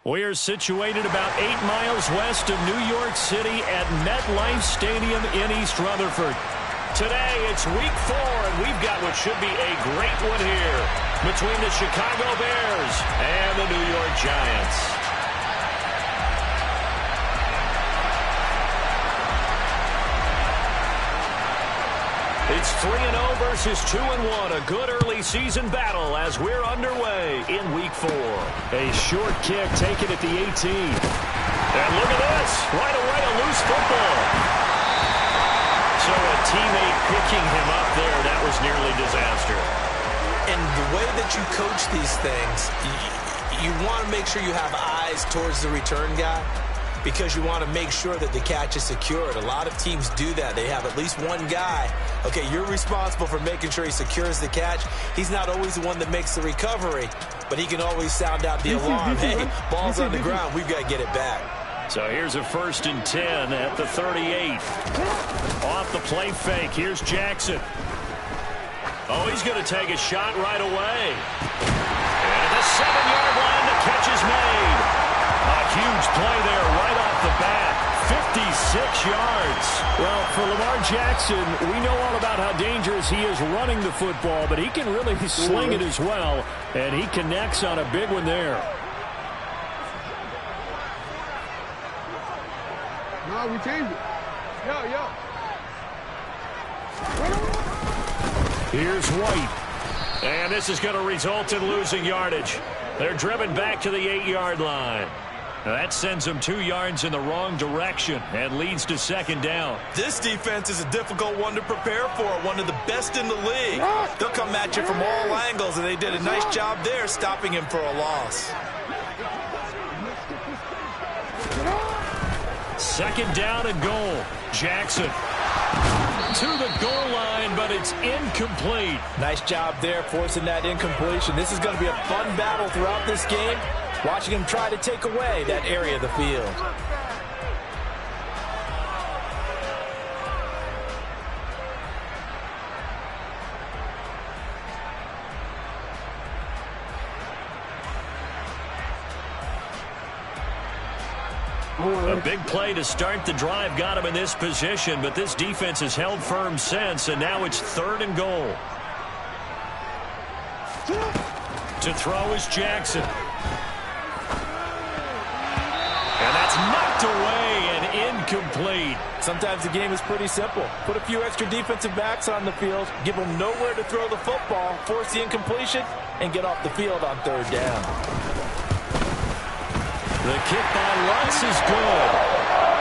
We are situated about 8 miles west of New York City at MetLife Stadium in East Rutherford. Today, it's week 4, and we've got what should be a great one here between the Chicago Bears and the New York Giants. It's 3-0 versus 2-1, a good early season battle as we're underway in week 4. A short kick taken at the 18. And look at this, right away a loose football. So a teammate picking him up there, that was nearly disaster. And the way that you coach these things, you want to make sure you have eyes towards the return guy, because you want to make sure that the catch is secured. A lot of teams do that. They have at least one guy. Okay, you're responsible for making sure he secures the catch. He's not always the one that makes the recovery, but he can always sound out the alarm. Hey, ball's on the ground. We've got to get it back. So here's a 1st and 10 at the 38. Off the play fake. Here's Jackson. Oh, he's going to take a shot right away. And at the 7-yard line, the catch is made. A huge play there right off the bat. 56 yards. Well, for Lamar Jackson, we know all about how dangerous he is running the football, but he can really sling it as well, and he connects on a big one there. No, we changed it. Yo. Here's White. And this is going to result in losing yardage. They're driven back to the 8-yard line. That sends them 2 yards in the wrong direction and leads to 2nd down. This defense is a difficult one to prepare for, one of the best in the league. They'll come at you from all angles, and they did a nice job there stopping him for a loss. 2nd down and goal. Jackson to the goal line, but it's incomplete. Nice job there forcing that incompletion. This is going to be a fun battle throughout this game, watching him try to take away that area of the field. A big play to start the drive got him in this position, but this defense has held firm since, and now it's 3rd and goal. To throw is Jackson. And that's knocked away and incomplete. Sometimes the game is pretty simple. Put a few extra defensive backs on the field, give them nowhere to throw the football, force the incompletion, and get off the field on 3rd down. The kick by Lutz is good.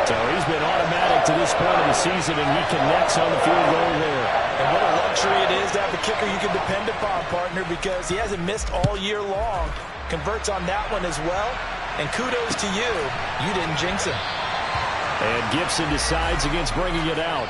So he's been automatic to this point of the season, and he connects on the field goal there. And what a luxury it is to have a kicker you can depend upon, partner, because he hasn't missed all year long. Converts on that one as well. And kudos to you. You didn't jinx him. And Gibson decides against bringing it out.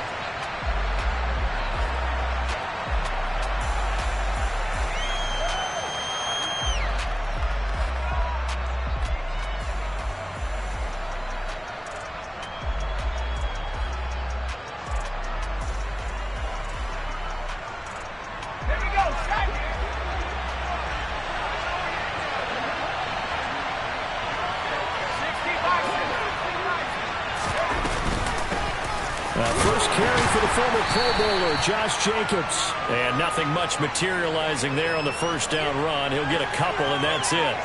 First carry for the former Pro Bowler, Josh Jacobs. And nothing much materializing there on the 1st down run. He'll get a couple, and that's it.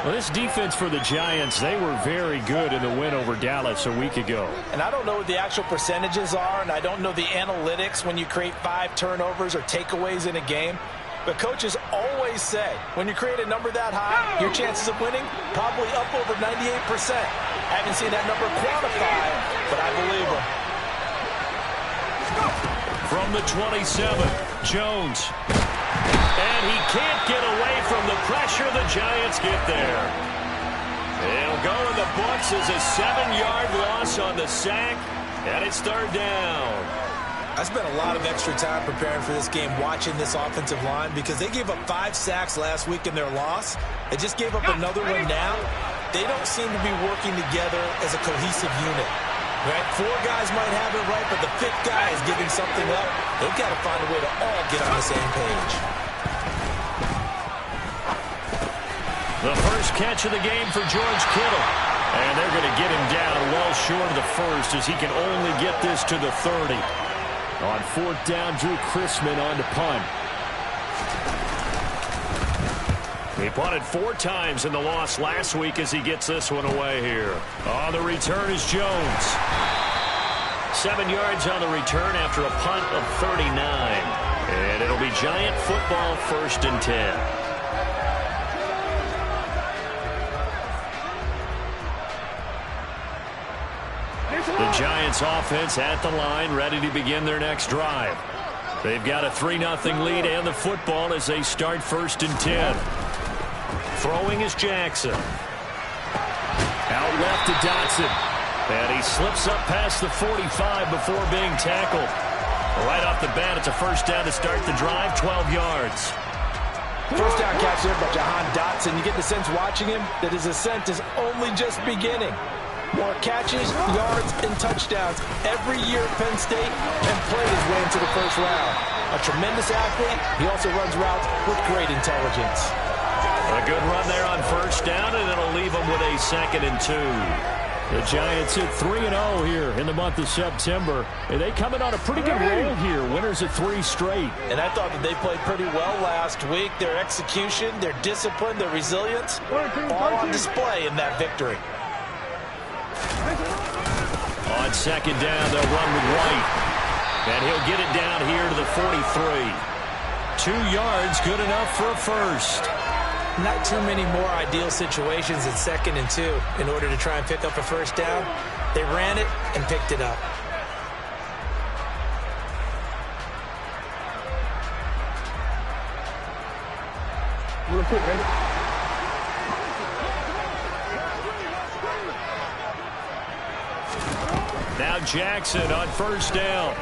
Well, this defense for the Giants, they were very good in the win over Dallas a week ago. And I don't know what the actual percentages are, and I don't know the analytics when you create 5 turnovers or takeaways in a game. But coaches always say, when you create a number that high, your chances of winning probably up over 98%. I haven't seen that number quantified, but I believe them. From the 27, Jones. And he can't get away from the pressure. The Giants get there. It'll go in the books as a 7-yard loss on the sack, and it's 3rd down. I spent a lot of extra time preparing for this game, watching this offensive line, because they gave up 5 sacks last week in their loss. They just gave up another one now. They don't seem to be working together as a cohesive unit. Right? 4 guys might have it right, but the 5th guy is giving something up. They've got to find a way to all get on the same page. The first catch of the game for George Kittle. And they're going to get him down well short of the first as he can only get this to the 30. On fourth down, Drew Chrisman on to punt. He punted 4 times in the loss last week as he gets this one away here. On the return is Jones. 7 yards on the return after a punt of 39. And it'll be Giant football, 1st and 10. The Giants offense at the line, ready to begin their next drive. They've got a 3-0 lead and the football as they start 1st and 10. Throwing is Jackson. Out left to Dotson. And he slips up past the 45 before being tackled. Right off the bat, it's a first down to start the drive, 12 yards. First down catch there by Jahan Dotson. You get the sense watching him that his ascent is only just beginning. More catches, yards, and touchdowns every year at Penn State, and played his way into the first round. A tremendous athlete, he also runs routes with great intelligence. A good run there on first down, and it'll leave him with a 2nd and 2. The Giants hit 3-0 here in the month of September. And they come in on a pretty good roll here. Winners of 3 straight. And I thought that they played pretty well last week. Their execution, their discipline, their resilience, all on display in that victory. On 2nd down, they'll run with White. And he'll get it down here to the 43. 2 yards, good enough for a first. Not too many more ideal situations at 2nd and 2 in order to try and pick up a first down. They ran it and picked it up. Real quick, ready? Now Jackson on first down.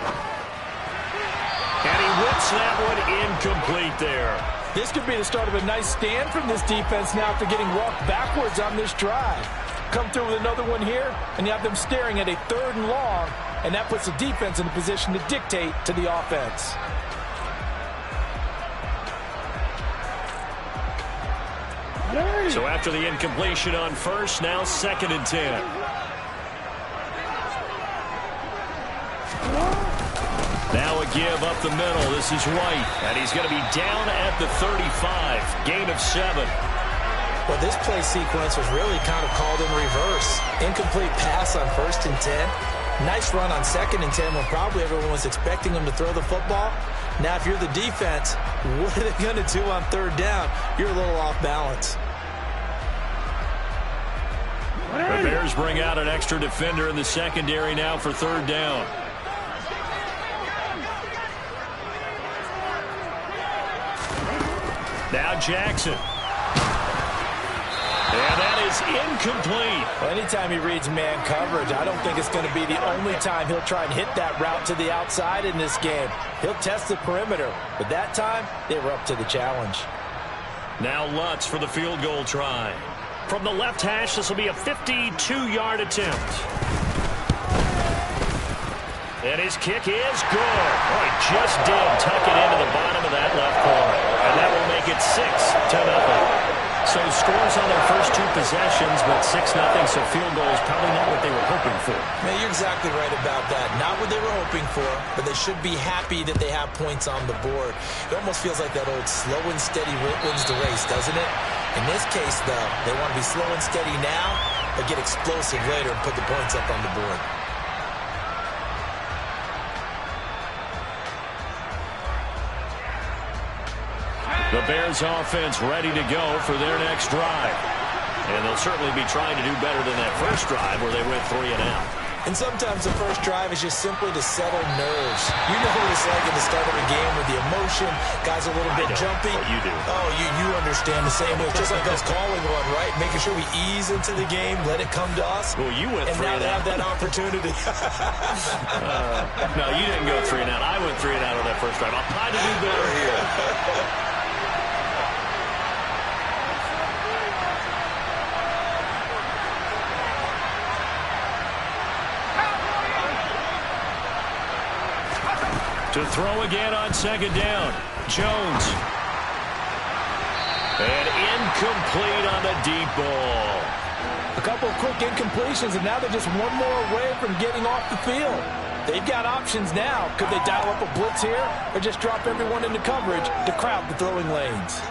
And he whips that one incomplete there. This could be the start of a nice stand from this defense now after getting walked backwards on this drive. Come through with another one here, and you have them staring at a 3rd and long, and that puts the defense in a position to dictate to the offense. So after the incompletion on first, now 2nd and 10. Now a give up the middle. This is White, and he's going to be down at the 35. Gain of 7. Well, this play sequence was really kind of called in reverse. Incomplete pass on 1st and 10. Nice run on 2nd and 10 when probably everyone was expecting him to throw the football. Now, if you're the defense, what are they going to do on 3rd down? You're a little off balance. The Bears bring out an extra defender in the secondary now for 3rd down. Now Jackson. And that is incomplete. Well, anytime he reads man coverage, I don't think it's going to be the only time he'll try and hit that route to the outside in this game. He'll test the perimeter, but that time they were up to the challenge. Now Lutz for the field goal try. From the left hash, this will be a 52-yard attempt. And his kick is good. Oh, he just did tuck it into the bottom of that left corner. And that will make it 6-0. So scores on their first 2 possessions, but 6-0, so field goal is probably not what they were hoping for. Man, you're exactly right about that. Not what they were hoping for, but they should be happy that they have points on the board. It almost feels like that old slow and steady wins the race, doesn't it? In this case, though, they want to be slow and steady now, but get explosive later and put the points up on the board. The Bears offense ready to go for their next drive. And they'll certainly be trying to do better than that first drive where they went 3 and out. And sometimes the first drive is just simply to settle nerves. You know what it's like at the start of a game with the emotion. Guys are a little bit jumpy. But you do. Oh, you understand the same way. It's just like us calling one, right? Making sure we ease into the game, let it come to us. Well, you went 3 and out. And now they have that opportunity. No, you didn't go 3 and out. I went 3 and out on that first drive. I'll try to do better here. To throw again on 2nd down. Jones. And incomplete on the deep ball. A couple of quick incompletions, and now they're just one more away from getting off the field. They've got options now. Could they dial up a blitz here or just drop everyone into coverage to crowd the throwing lanes?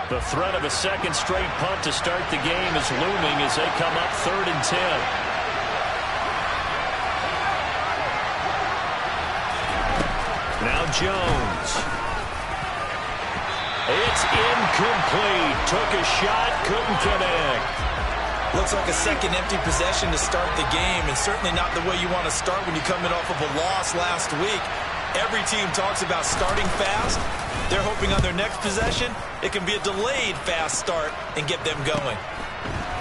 The threat of a second straight punt to start the game is looming as they come up 3rd and 10. Now Jones. It's incomplete. Took a shot, couldn't connect. Looks like a second empty possession to start the game, and certainly not the way you want to start when you're coming off of a loss last week. Every team talks about starting fast. They're hoping on their next possession, it can be a delayed fast start and get them going.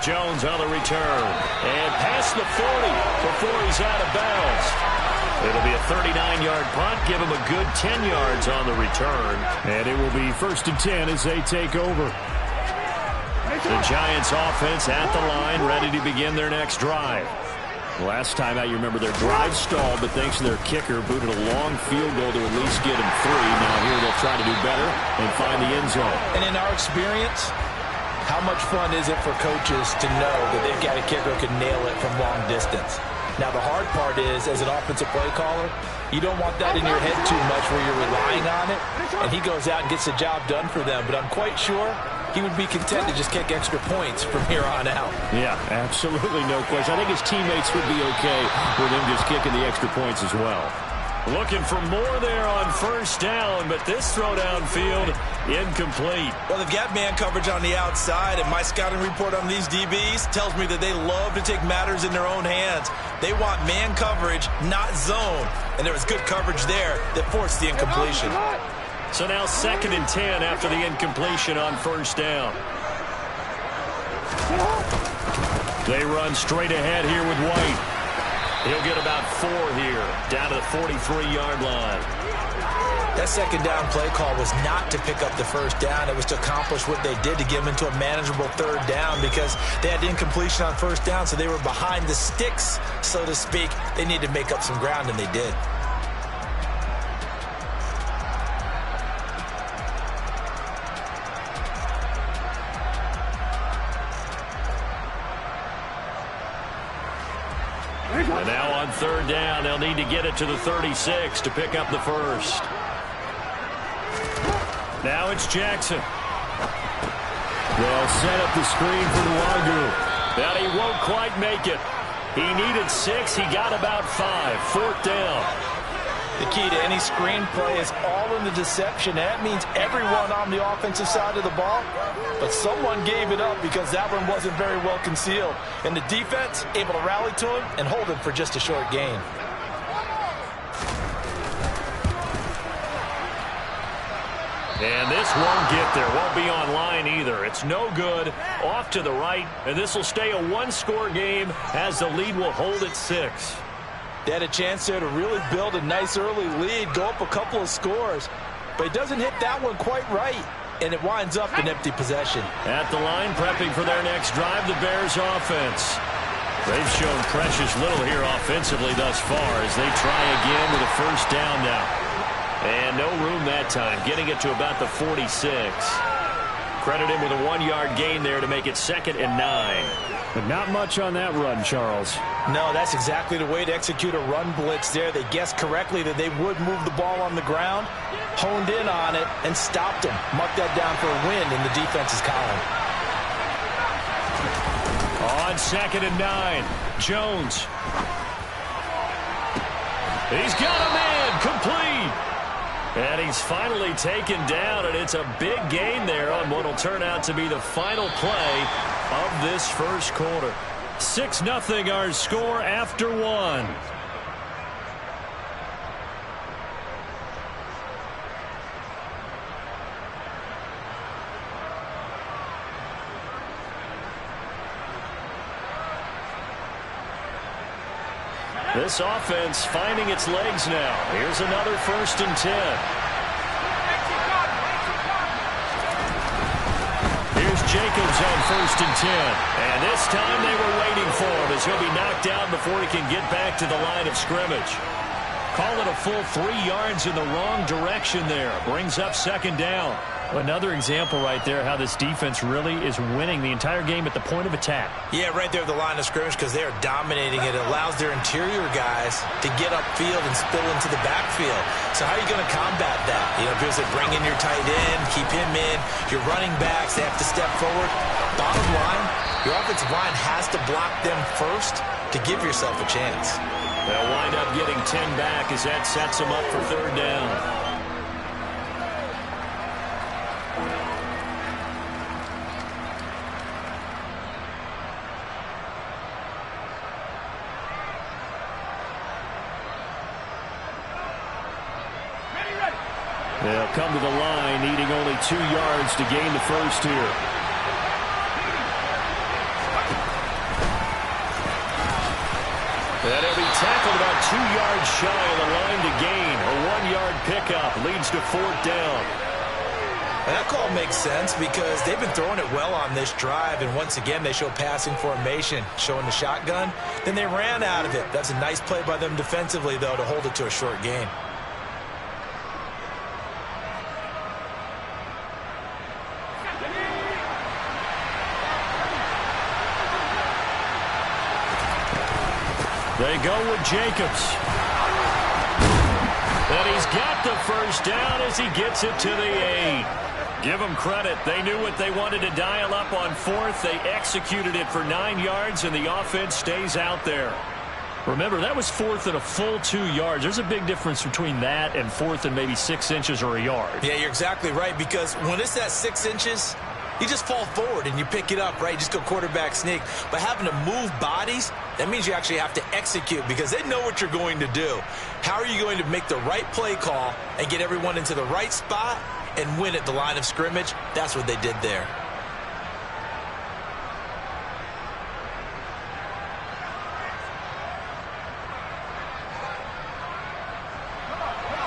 Jones on the return. And past the 40 before he's out of bounds. It'll be a 39-yard punt. Give him a good 10 yards on the return. And it will be 1st and 10 as they take over. The Giants offense at the line, ready to begin their next drive. Last time out, you remember their drive stalled, but thanks to their kicker, booted a long field goal to at least get him 3. Now here they'll try to do better and find the end zone. And in our experience, how much fun is it for coaches to know that they've got a kicker who can nail it from long distance? Now, the hard part is, as an offensive play caller, you don't want that in your head too much where you're relying on it, and he goes out and gets the job done for them. But I'm quite sure he would be content to just kick extra points from here on out. Yeah, absolutely no question. I think his teammates would be okay with him just kicking the extra points as well. Looking for more there on 1st down, but this throw downfield incomplete. Well, they've got man coverage on the outside, and my scouting report on these DBs tells me that they love to take matters in their own hands. They want man coverage, not zone, and there was good coverage there that forced the incompletion. So now 2nd and 10 after the incompletion on 1st down. They run straight ahead here with White. He'll get about 4 here, down to the 43-yard line. That second down play call was not to pick up the 1st down. It was to accomplish what they did to get them into a manageable 3rd down because they had incompletion on 1st down, so they were behind the sticks, so to speak. They needed to make up some ground, and they did. And now on 3rd down, they'll need to get it to the 36 to pick up the 1st. Now it's Jackson. They'll set up the screen for Nwagwu. But he won't quite make it. He needed 6. He got about 5. 4th down. The key to any screen play is all in the deception. That means everyone on the offensive side of the ball. But someone gave it up because that one wasn't very well concealed. And the defense able to rally to him and hold him for just a short gain. And this won't get there. Won't be online either. It's no good. Off to the right. And this will stay a one-score game as the lead will hold at 6. They had a chance there to really build a nice early lead, go up a couple of scores. But he doesn't hit that one quite right, and it winds up an empty possession. At the line, prepping for their next drive, the Bears offense. They've shown precious little here offensively thus far as they try again with a 1st down now. And no room that time, getting it to about the 46. Credit him with a 1-yard gain there to make it 2nd and 9. But not much on that run, Charles. No, that's exactly the way to execute a run blitz there. They guessed correctly that they would move the ball on the ground, honed in on it, and stopped them. Marked that down for a win in the defense's column. On 2nd and 9, Jones. He's got a man, complete. And he's finally taken down, and it's a big gain there on what will turn out to be the final play of this 1st quarter. 6-0 our score after 1. This offense finding its legs now. Here's another 1st and 10. Here's Jacobs on 1st and 10. And this time they were waiting for him as he'll be knocked out before he can get back to the line of scrimmage. Call it a full 3 yards in the wrong direction there. Brings up second down. Another example right there how this defense really is winning the entire game at the point of attack. Yeah, right there at the line of scrimmage because they are dominating it. It allows their interior guys to get upfield and spill into the backfield. So how are you going to combat that? You know, people say bring in your tight end, keep him in. Your running backs, they have to step forward. Bottom line, your offensive line has to block them first to give yourself a chance. They'll wind up getting 10 back as that sets them up for third down. They'll come to the line, needing only 2 yards to gain the first here. And he'll be tackled about 2 yards shy of the line to gain. A 1-yard pickup leads to fourth down. And that call makes sense because they've been throwing it well on this drive, and once again they show passing formation, showing the shotgun. Then they ran out of it. That's a nice play by them defensively, though, to hold it to a short gain. They go with Jacobs. And he's got the first down as he gets it to the 8. Give them credit. They knew what they wanted to dial up on fourth. They executed it for 9 yards, and the offense stays out there. Remember, that was fourth and a full 2 yards. There's a big difference between that and fourth and maybe 6 inches or a yard. Yeah, you're exactly right, because when it's that 6 inches, you just fall forward and you pick it up, right? You just go quarterback sneak. But having to move bodies, that means you actually have to execute because they know what you're going to do. How are you going to make the right play call and get everyone into the right spot and win at the line of scrimmage? That's what they did there.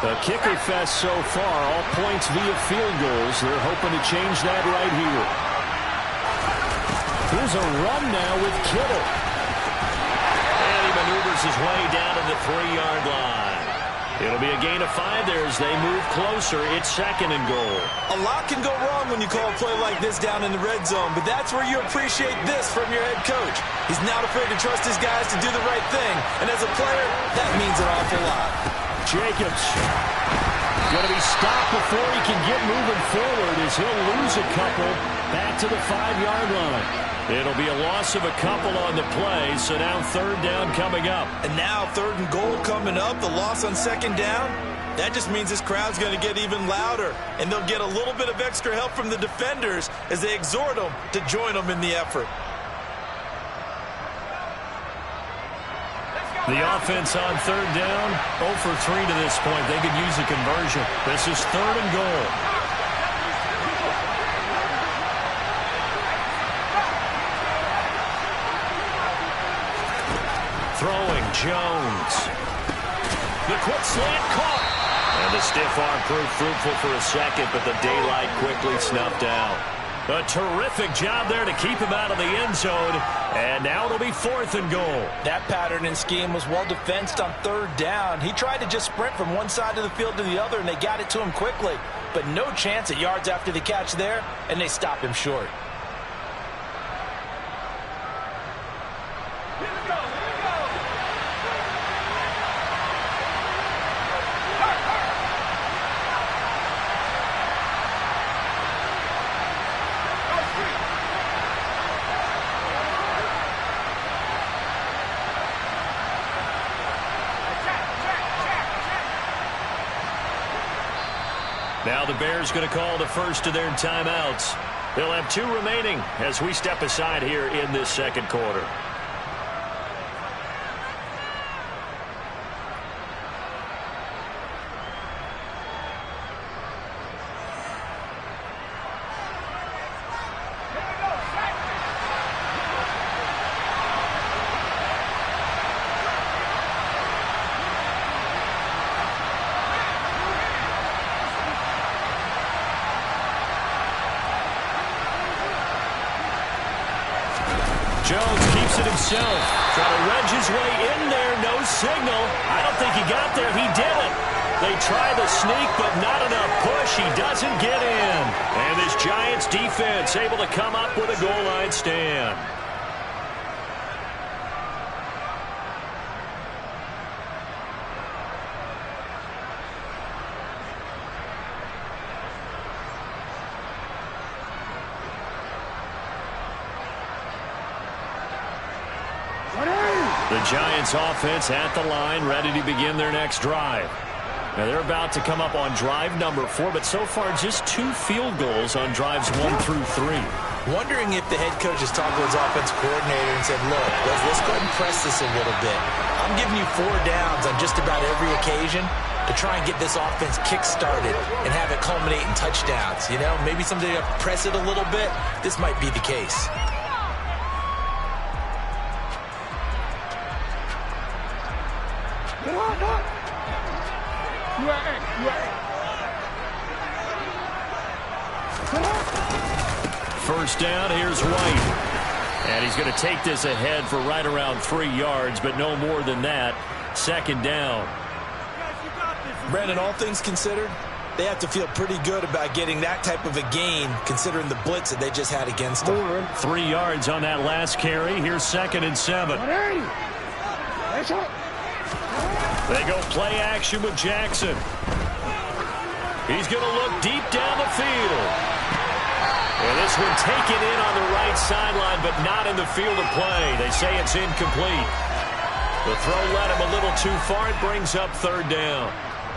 The kicker fest so far, all points via field goals. They're hoping to change that right here. Here's a run now with Kittle. And he maneuvers his way down to the 3-yard line. It'll be a gain of 5 there as they move closer. It's second and goal. A lot can go wrong when you call a play like this down in the red zone, but that's where you appreciate this from your head coach. He's not afraid to trust his guys to do the right thing, and as a player, that means an awful lot. Jacobs going to be stopped before he can get moving forward as he'll lose a couple back to the 5-yard line. It'll be a loss of a couple on the play, so now third down coming up. And now third and goal coming up, the loss on second down. That just means this crowd's going to get even louder, and they'll get a little bit of extra help from the defenders as they exhort them to join them in the effort. The offense on third down, 0 for 3 to this point. They could use a conversion. This is third and goal. Throwing, Jones. The quick slant caught. And the stiff arm proved fruitful for a second, but the daylight quickly snuffed out. A terrific job there to keep him out of the end zone. And now it'll be fourth and goal. That pattern and scheme was well defensed on third down. He tried to just sprint from one side of the field to the other, and they got it to him quickly. But no chance at yards after the catch there, and they stop him short. Now the Bears going to call the first of their timeouts. They'll have 2 remaining as we step aside here in this second quarter. Jones keeps it himself. Trying to wedge his way in there. No signal. I don't think he got there. He didn't. They try the sneak, but not enough push. He doesn't get in. And this Giants defense able to come up with a goal line stand. The Giants offense at the line, ready to begin their next drive. Now they're about to come up on drive number 4, but so far just 2 field goals on drives 1 through 3. Wondering if the head coach has talked to his offensive coordinator and said, look, let's go ahead and press this a little bit. I'm giving you 4 downs on just about every occasion to try and get this offense kick-started and have it culminate in touchdowns. You know, maybe someday you have to press it a little bit. This might be the case. First down, here's White. And he's going to take this ahead for right around 3 yards, but no more than that. Second down. Brandon, all things considered, they have to feel pretty good about getting that type of a gain, considering the blitz that they just had against them. 3 yards on that last carry. Here's 2nd and 7. They go play action with Jackson. He's going to look deep down the field. And this one taken in on the right sideline, but not in the field of play. They say it's incomplete. The throw led him a little too far. It brings up 3rd down.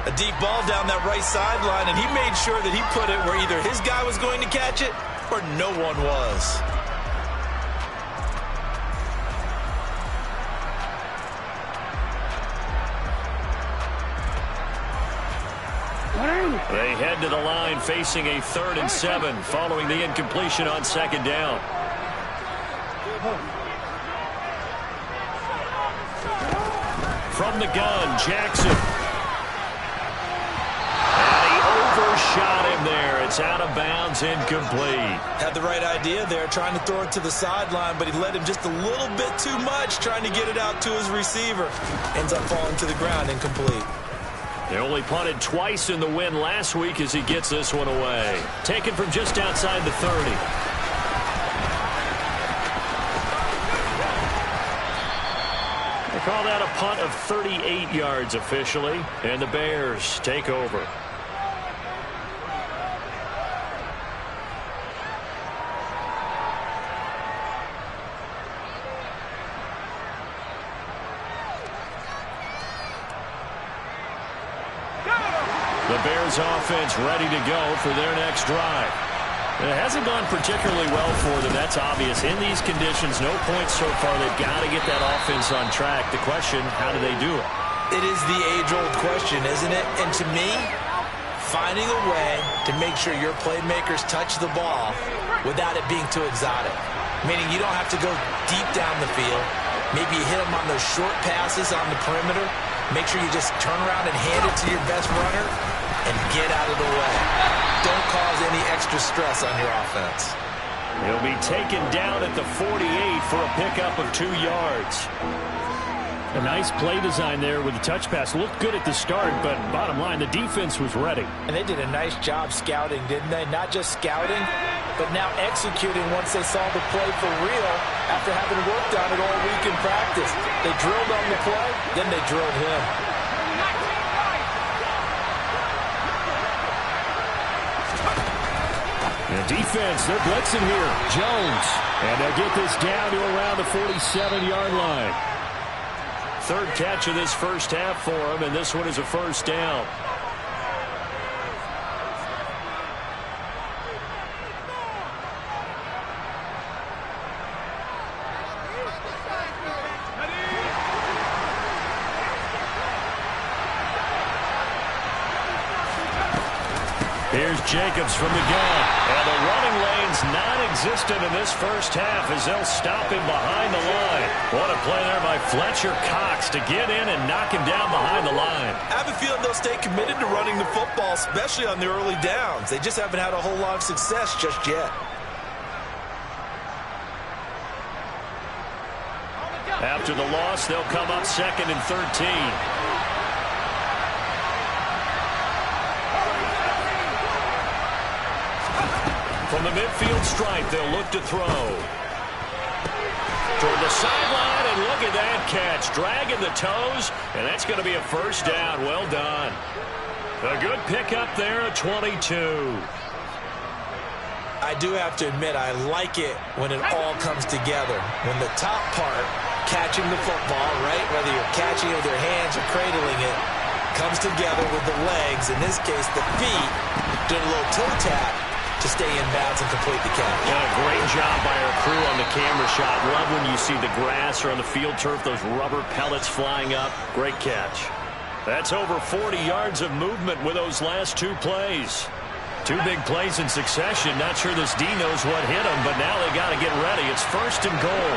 A deep ball down that right sideline, and he made sure that he put it where either his guy was going to catch it or no one was. They head to the line facing a 3rd and 7 following the incompletion on 2nd down. From the gun, Jackson. And he overshot him there. It's out of bounds, incomplete. Had the right idea there, trying to throw it to the sideline, but he led him just a little bit too much, trying to get it out to his receiver. Ends up falling to the ground, incomplete. They only punted twice in the win last week as he gets this one away. Taken from just outside the 30. They call that a punt of 38 yards officially, and the Bears take over. The Bears offense ready to go for their next drive. It hasn't gone particularly well for them, that's obvious. In these conditions, no points so far. They've got to get that offense on track. The question, how do they do it? It is the age-old question, isn't it? And to me, finding a way to make sure your playmakers touch the ball without it being too exotic. Meaning you don't have to go deep down the field. Maybe you hit them on those short passes on the perimeter. Make sure you just turn around and hand it to your best runner and get out of the way. Don't cause any extra stress on your offense. He'll be taken down at the 48 for a pickup of 2 yards. A nice play design there with the touch pass. Looked good at the start, but bottom line, the defense was ready. And they did a nice job scouting, didn't they? Not just scouting, but now executing once they saw the play for real after having worked on it all week in practice. They drilled on the play, then they drilled him. The defense, they're blitzing here. Jones. And they'll get this down to around the 47-yard line. 3rd catch of this first half for him, and this one is a 1st down. Here's Jacobs from the gun. And the running lane's non-existent in this first half as they'll stop him behind the line. What a play there by Fletcher Cox to get in and knock him down behind the line. I have a feeling they'll stay committed to running the football, especially on the early downs. They just haven't had a whole lot of success just yet. At After the loss, they'll come up 2nd and 13. From the midfield stripe, they'll look to throw. Toward the sideline, and look at that catch. Dragging the toes, and that's going to be a first down. Well done. A good pickup there at 22. I do have to admit, I like it when it all comes together. When the top part, catching the football, right, whether you're catching it with your hands or cradling it, comes together with the legs, in this case the feet, doing a little toe tap to stay in bounds and complete the catch. Yeah, great job by our crew on the camera shot. Love when you see the grass or on the field turf, those rubber pellets flying up. Great catch. That's over 40 yards of movement with those last 2 plays. 2 big plays in succession. Not sure this D knows what hit him, but now they got to get ready. It's 1st and goal.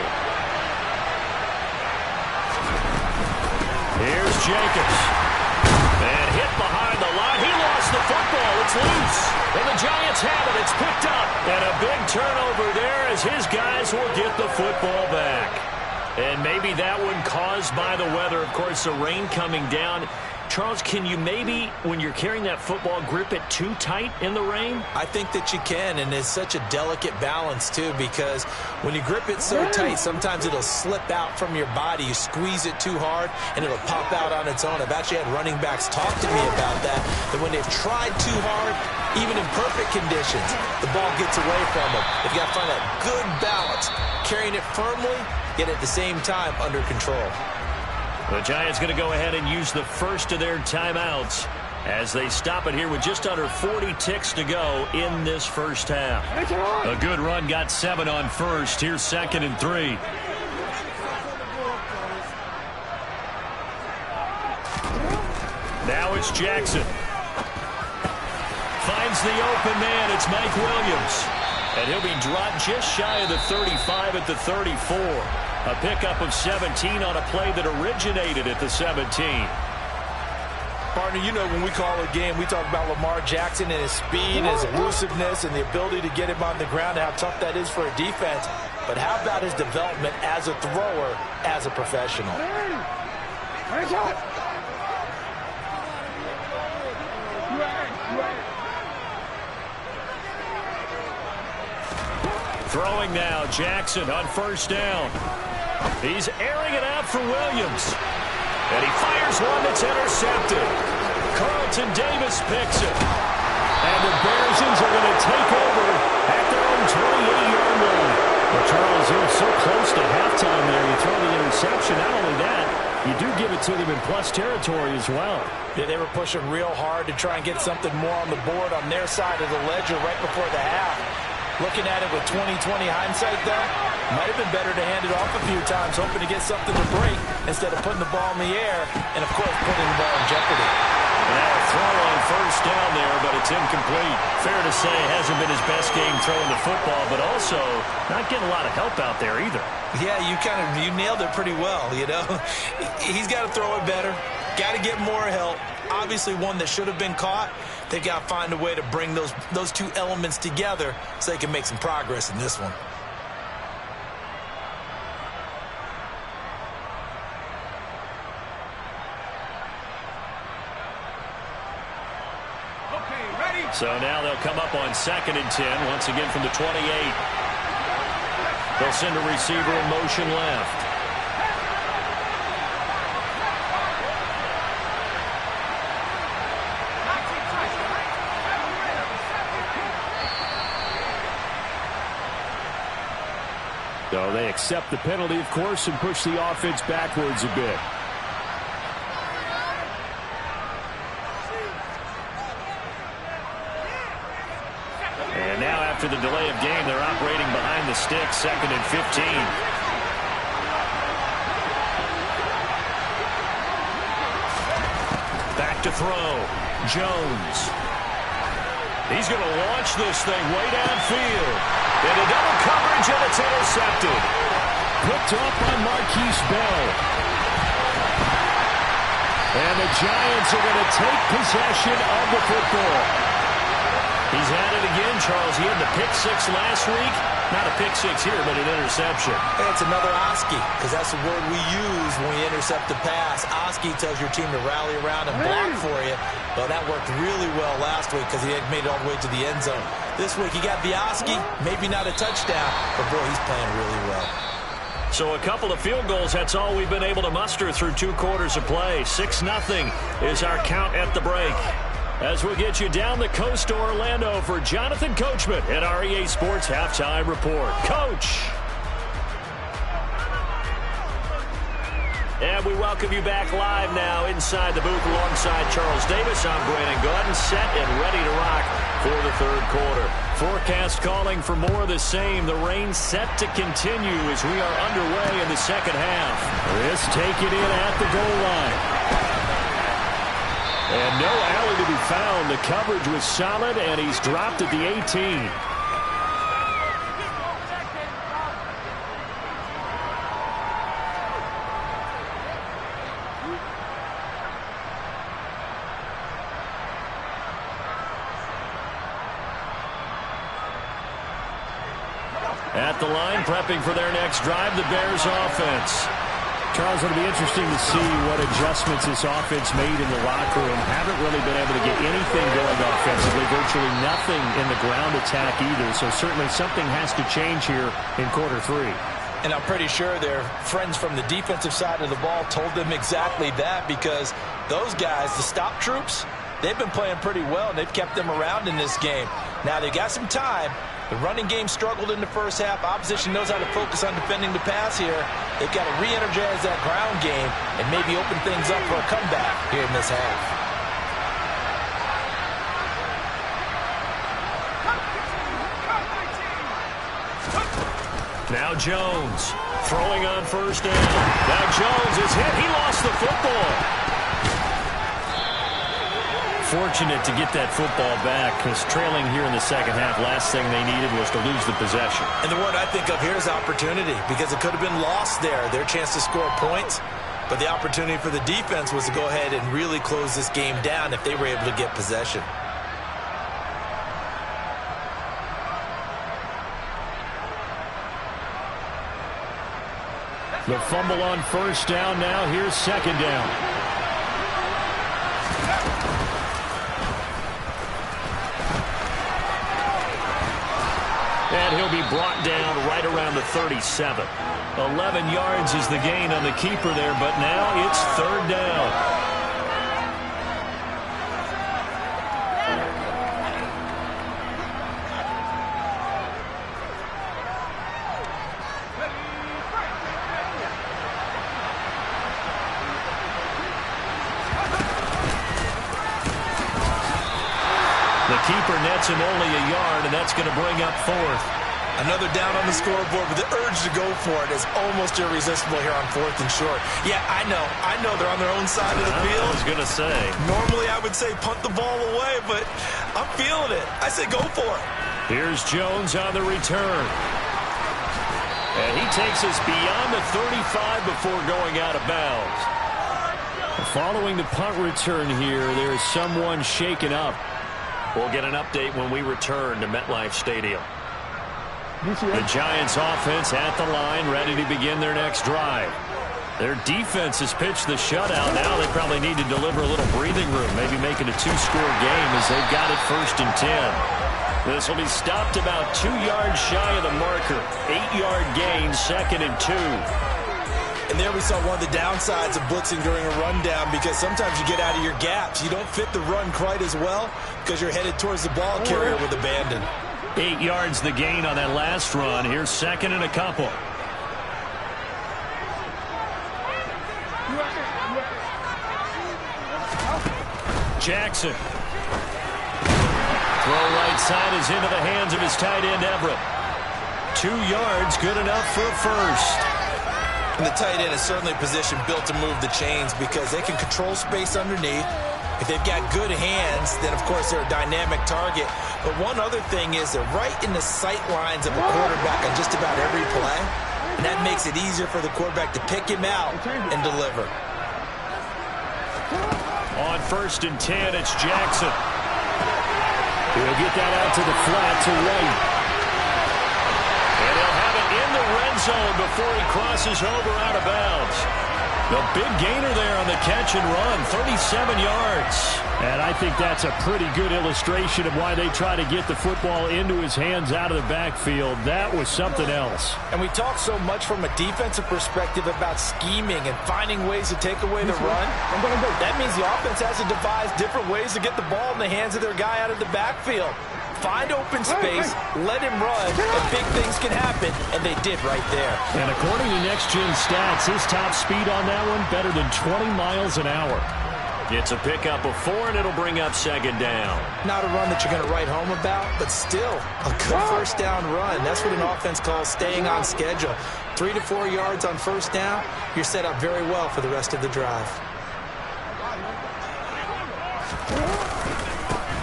Here's Jacobs. And hit behind the line. He lost the football. It's loose. And the Giants have it. It's picked up. And a big turnover there as his guys will get the football back. And maybe that one caused by the weather. Of course, the rain coming down. Charles, can you maybe, when you're carrying that football, grip it too tight in the rain? I think that you can, and it's such a delicate balance, too, because when you grip it so tight, sometimes it'll slip out from your body. You squeeze it too hard, and it'll pop out on its own. I've actually had running backs talk to me about that when they've tried too hard, even in perfect conditions, the ball gets away from them. You've got to find that good balance, carrying it firmly, yet at the same time under control. The Giants going to go ahead and use the first of their timeouts as they stop it here with just under 40 ticks to go in this first half. A good run, got 7 on first. Here's 2nd and 3. Now it's Jackson. Finds the open man. It's Mike Williams. And he'll be dropped just shy of the 35 at the 34. A pickup of 17 on a play that originated at the 17. Partner, you know when we call a game, we talk about Lamar Jackson and his speed, his elusiveness, and the ability to get him on the ground and how tough that is for a defense. But how about his development as a thrower, as a professional? Throwing now, Jackson on first down. He's airing it out for Williams. And he fires one that's intercepted. Carlton Davis picks it. And the Bearsons are going to take over at their own 28-yard line. Well, Charles, you're so close to halftime there. You throw the interception. Not only that, you do give it to them in plus territory as well. Yeah, they were pushing real hard to try and get something more on the board on their side of the ledger right before the half. Looking at it with 20/20 hindsight, though, might have been better to hand it off a few times, hoping to get something to break instead of putting the ball in the air and, of course, putting the ball in jeopardy. Now a throw on first down there, but it's incomplete. Fair to say it hasn't been his best game throwing the football, but also not getting a lot of help out there either. Yeah, you nailed it pretty well, you know. He's got to throw it better, got to get more help. Obviously one that should have been caught. They've got to find a way to bring those 2 elements together so they can make some progress in this one. Okay, ready? So now they'll come up on 2nd and 10, once again from the 28. They'll send a receiver in motion left. So they accept the penalty, of course, and push the offense backwards a bit. And now after the delay of game, they're operating behind the sticks, 2nd and 15. Back to throw. Jones. He's going to launch this thing way downfield. Into double coverage, and it's intercepted. Picked up by Marquise Bell. And the Giants are going to take possession of the football. He's had it again, Charles. He had the pick six last week. Not a pick six here, but an interception. Hey, it's another Oski, because that's the word we use when we intercept the pass. Oski tells your team to rally around and block for you. Well, that worked really well last week because he had made it all the way to the end zone. This week he got the Oski, maybe not a touchdown, but boy, he's playing really well. So a couple of field goals, that's all we've been able to muster through 2 quarters of play. 6-0 is our count at the break. As we get you down the coast to Orlando for Jonathan Coachman at REA Sports Halftime Report. Coach! And we welcome you back live now inside the booth alongside Charles Davis. I'm Brandon Gordon, set and ready to rock for the 3rd quarter. Forecast calling for more of the same. The rain set to continue as we are underway in the 2nd half. This take it in at the goal line. And no alley to be found. The coverage was solid, and he's dropped at the 18. At the line, prepping for their next drive, the Bears offense. Charles, it'll be interesting to see what adjustments this offense made in the locker room. Haven't really been able to get anything going offensively, virtually nothing in the ground attack either. So certainly something has to change here in quarter 3. And I'm pretty sure their friends from the defensive side of the ball told them exactly that, because those guys, the stop troops, they've been playing pretty well, and they've kept them around in this game. Now, they got some time. The running game struggled in the first half. Opposition knows how to focus on defending the pass here. They've got to re-energize that ground game and maybe open things up for a comeback here in this half. Now Jones throwing on 1st down. Now Jones is hit. He lost the football. Fortunate to get that football back, because trailing here in the 2nd half, last thing they needed was to lose the possession. And the word I think of here is opportunity, because it could have been lost there, their chance to score points. But the opportunity for the defense was to go ahead and really close this game down if they were able to get possession. The fumble on 1st down. Now here's 2nd down. And he'll be brought down right around the 37. 11 yards is the gain on the keeper there, but now it's 3rd down. The keeper nets him only a yard, and that's going to bring up 4th. Another down on the scoreboard, but the urge to go for it is almost irresistible here on 4th and short. Yeah, I know they're on their own side of the field. I was going to say. Normally I would say punt the ball away, but I'm feeling it. I say go for it. Here's Jones on the return. And he takes us beyond the 35 before going out of bounds. Following the punt return here, there is someone shaken up. We'll get an update when we return to MetLife Stadium. The Giants offense at the line, ready to begin their next drive. Their defense has pitched the shutout. Now they probably need to deliver a little breathing room, maybe make it a 2-score game as they've got it 1st and 10. This will be stopped about 2 yards shy of the marker. 8-yard gain, 2nd and 2. And there we saw one of the downsides of blitzing during a rundown, because sometimes you get out of your gaps. You don't fit the run quite as well because you're headed towards the ball carrier with abandon. 8 yards the gain on that last run. Here's 2nd and a couple. Jackson. Throw right side is into the hands of his tight end, Everett. 2 yards, good enough for a 1st. And the tight end is certainly a position built to move the chains, because they can control space underneath. If they've got good hands, then of course they're a dynamic target. But one other thing is they're right in the sight lines of a quarterback on just about every play. And that makes it easier for the quarterback to pick him out and deliver. On 1st and 10, it's Jackson. He'll get that out to the flat to White. And he'll have it in the red zone before he crosses over out of bounds. The big gainer there on the catch and run, 37 yards. And I think that's a pretty good illustration of why they try to get the football into his hands out of the backfield. That was something else. And we talk so much from a defensive perspective about scheming and finding ways to take away the run. That means the offense has to devise different ways to get the ball in the hands of their guy out of the backfield. Find open space, let him run, and big things can happen, and they did right there. And according to Next Gen Stats, his top speed on that one better than 20 miles an hour. It's a pickup of 4, and it'll bring up second down. Not a run that you're going to write home about, but still a good first down run. That's what an offense calls staying on schedule. 3 to 4 yards on first down, you're set up very well for the rest of the drive.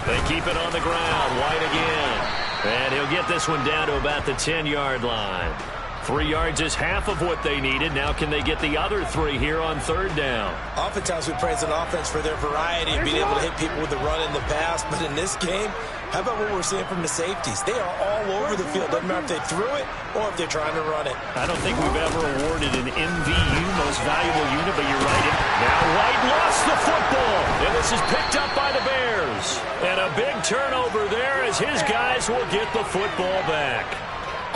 They keep it on the ground. White again. And he'll get this one down to about the 10-yard line. 3 yards is half of what they needed. Now can they get the other 3 here on third down? Oftentimes we praise an offense for their variety of being able to hit people with the run in the pass. But in this game, how about what we're seeing from the safeties? They are all over the field. Doesn't matter if they threw it or if they're trying to run it. I don't think we've ever awarded an MVU, most valuable unit, but you're right. Now White lost the football. And this is picked up by the Bears. And a big turnover there as his guys will get the football back.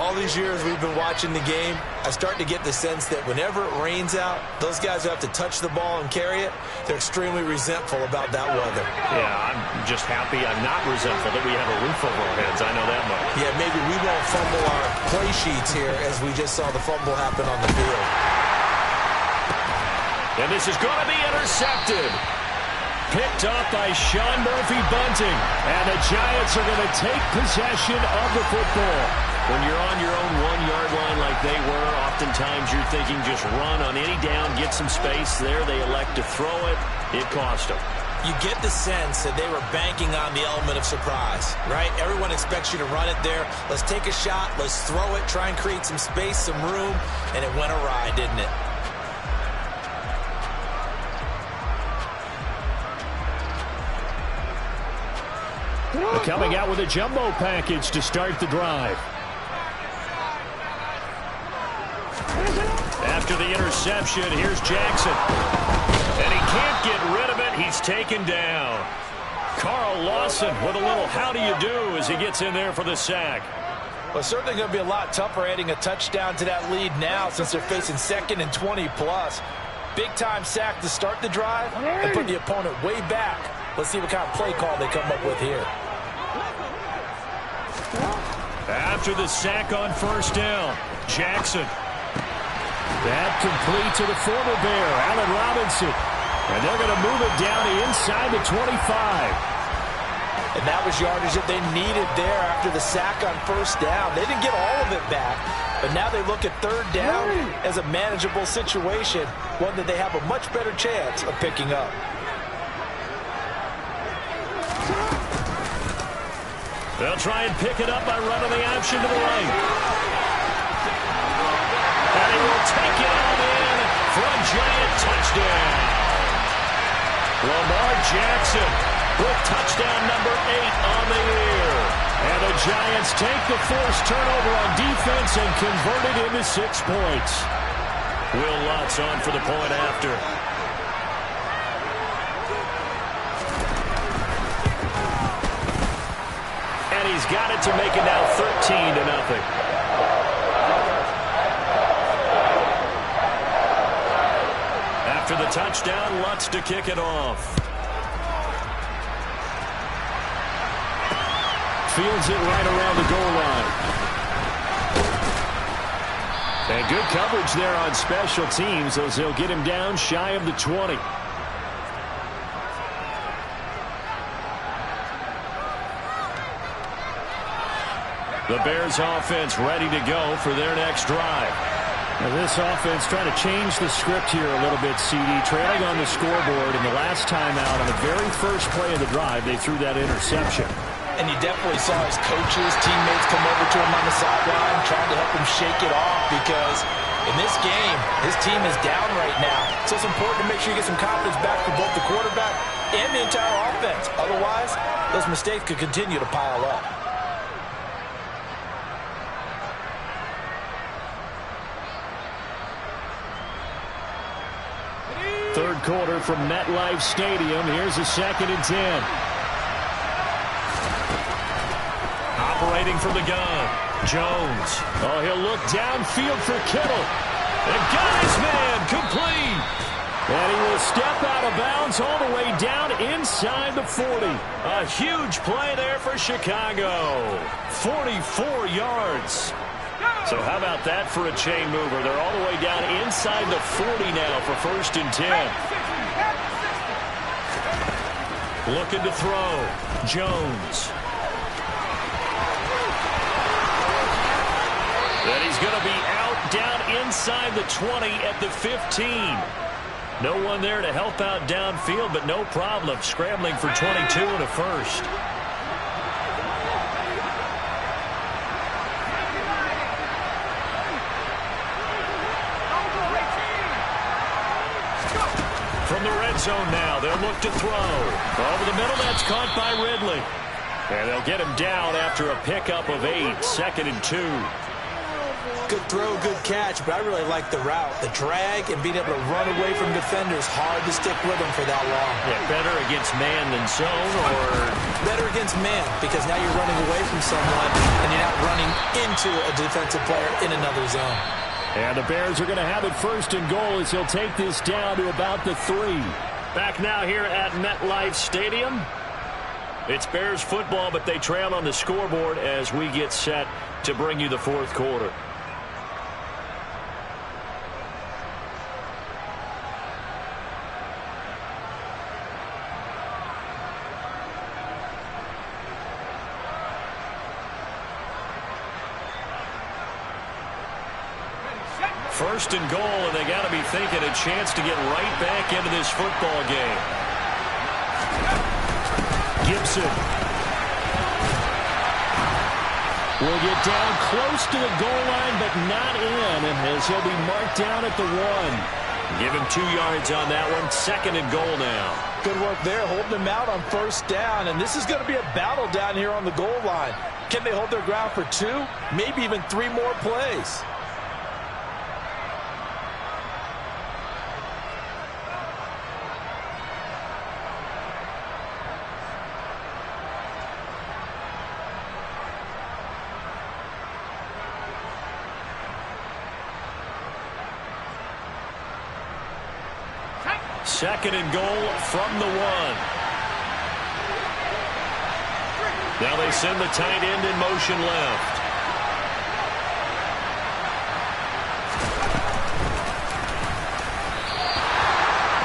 All these years we've been watching the game, I start to get the sense that whenever it rains out, those guys who have to touch the ball and carry it, they're extremely resentful about that weather. Yeah, I'm just happy I'm not resentful that we have a roof over our heads. I know that much. Yeah, maybe we won't fumble our play sheets here as we just saw the fumble happen on the field. And this is going to be intercepted. Picked up by Sean Murphy-Bunting. And the Giants are going to take possession of the football. When you're on your own 1-yard line like they were, oftentimes you're thinking just run on any down, get some space. There they elect to throw it. It cost them. You get the sense that they were banking on the element of surprise, right? Everyone expects you to run it there. Let's take a shot. Let's throw it. Try and create some space, some room. And it went awry, didn't it? Coming out with a jumbo package to start the drive. After the interception, here's Jackson. And he can't get rid of it. He's taken down. Carl Lawson with a little how do you do as he gets in there for the sack. Well, certainly going to be a lot tougher adding a touchdown to that lead now since they're facing 2nd and 20+. Big-time sack to start the drive and put the opponent way back. Let's see what kind of play call they come up with here. After the sack on first down, Jackson. That complete to the former Bear, Allen Robinson. And they're going to move it down to inside the 25. And that was yardage that they needed there after the sack on first down. They didn't get all of it back, but now they look at third down as a manageable situation, one that they have a much better chance of picking up. They'll try and pick it up by running the option to the right. And he will take it on in for a giant touchdown. Lamar Jackson with touchdown number 8 on the year. And the Giants take the forced turnover on defense and convert it into 6 points. Will Lutz on for the point after. And he's got it to make it now 13-0. After the touchdown, Lutz to kick it off. Fields it right around the goal line. And good coverage there on special teams as they'll get him down shy of the 20. The Bears offense ready to go for their next drive. Now this offense trying to change the script here a little bit, CD. Trailing on the scoreboard, and the last time out on the very first play of the drive, they threw that interception. And you definitely saw his coaches, teammates come over to him on the sideline, trying to help him shake it off because in this game, his team is down right now. So it's important to make sure you get some confidence back for both the quarterback and the entire offense. Otherwise, those mistakes could continue to pile up. Third quarter from MetLife Stadium. Here's a 2nd and 10. Operating from the gun, Jones. Oh, he'll look downfield for Kittle. And got his man complete. And he will step out of bounds all the way down inside the 40. A huge play there for Chicago. 44 yards. So how about that for a chain mover? They're all the way down inside the 40 now for 1st and 10. Looking to throw. Jones. And he's going to be out down inside the 20 at the 15. No one there to help out downfield, but no problem. Scrambling for 22 and a first. From the red zone now, they'll look to throw. Over the middle, that's caught by Ridley. And they'll get him down after a pickup of 8, 2nd and 2. Good throw, good catch, but I really like the route. The drag and being able to run away from defenders, hard to stick with them for that long. Yeah, better against man than zone, or? Better against man, because now you're running away from someone and you're not running into a defensive player in another zone. And the Bears are going to have it 1st and goal as he'll take this down to about the 3. Back now here at MetLife Stadium. It's Bears football, but they trail on the scoreboard as we get set to bring you the 4th quarter. First and goal, and they got to be thinking a chance to get right back into this football game. Gibson will get down close to the goal line, but not in, and as he'll be marked down at the 1. Give him 2 yards on that one. 2nd and goal now. Good work there, holding him out on 1st down, and this is going to be a battle down here on the goal line. Can they hold their ground for 2, maybe even 3 more plays? Second and goal from the 1. Now they send the tight end in motion left.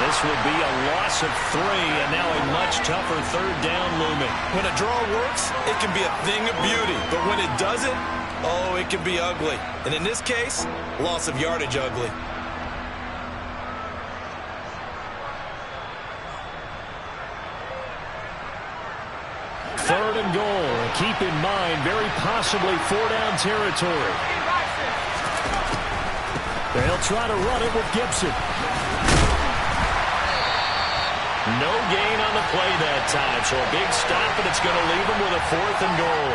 This would be a loss of 3, and now a much tougher 3rd down looming. When a draw works, it can be a thing of beauty. But when it doesn't, oh, it can be ugly. And in this case, loss of yardage ugly. 3rd and goal. Keep in mind, very possibly 4-down territory. They'll try to run it with Gibson. No gain on the play that time, so a big stop, and it's going to leave them with a 4th and goal.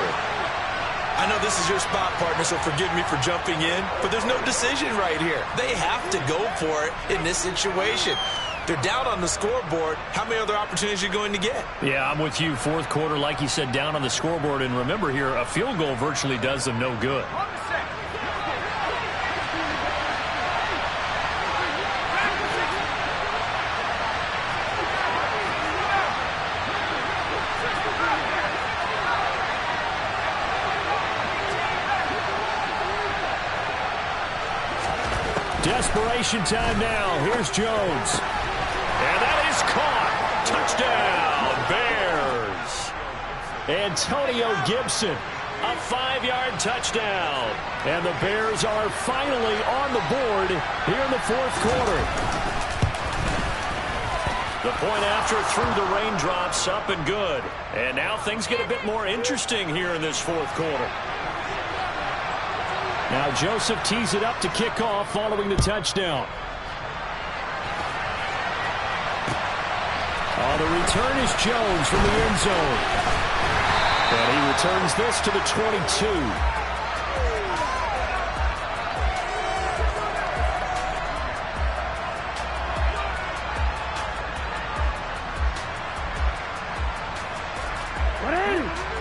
I know this is your spot, partner, so forgive me for jumping in, but there's no decision right here. They have to go for it in this situation. They're down on the scoreboard. How many other opportunities are you going to get? Yeah, I'm with you. 4th quarter, like you said, down on the scoreboard. And remember here, a field goal virtually does them no good. Desperation time now. Here's Jones. And that is caught. Touchdown, Bears. Antonio Gibson, a 5-yard touchdown. And the Bears are finally on the board here in the 4th quarter. The point after through the raindrops, up and good. And now things get a bit more interesting here in this 4th quarter. Now Joseph tees it up to kick off following the touchdown. The return is Jones from the end zone. And he returns this to the 22.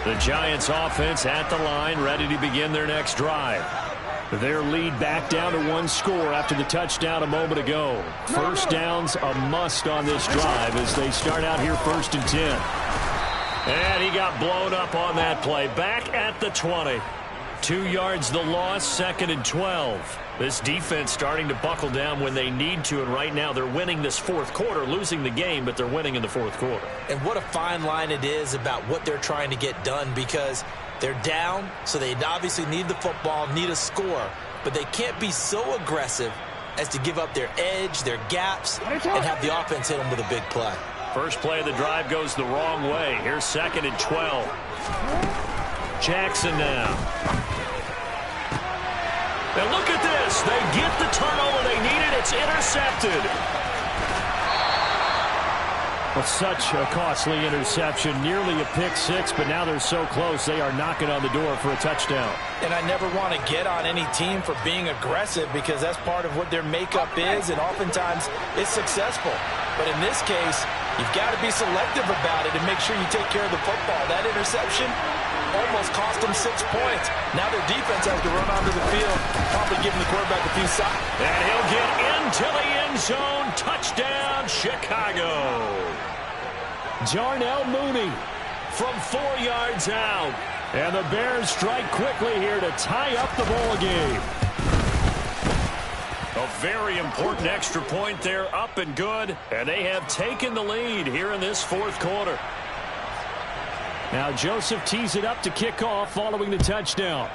The Giants offense at the line, ready to begin their next drive. Their lead back down to 1 score after the touchdown a moment ago. First down's a must on this drive as they start out here 1st and 10. And he got blown up on that play. Back at the 20. 2 yards the loss, 2nd and 12. This defense starting to buckle down when they need to, and right now they're winning this 4th quarter, losing the game, but they're winning in the 4th quarter. And what a fine line it is about what they're trying to get done, because they're down, so they obviously need the football, need a score, but they can't be so aggressive as to give up their edge, their gaps, and have the offense hit them with a big play. First play of the drive goes the wrong way. Here's 2nd and 12. Jackson now. And look at this. They get the turnover they needed. It's intercepted. Well, such a costly interception. Nearly a pick six, but now they're so close they are knocking on the door for a touchdown. And I never want to get on any team for being aggressive because that's part of what their makeup is, and oftentimes it's successful. But in this case, you've got to be selective about it and make sure you take care of the football. That interception almost cost them 6 points. Now their defense has to run onto the field, probably giving the quarterback a few shots. And he'll get into the end zone. Touchdown, Chicago. Darnell Mooney from 4 yards out. And the Bears strike quickly here to tie up the ball game. A very important extra point there, up and good. And they have taken the lead here in this 4th quarter. Now Joseph tees it up to kick off following the touchdown.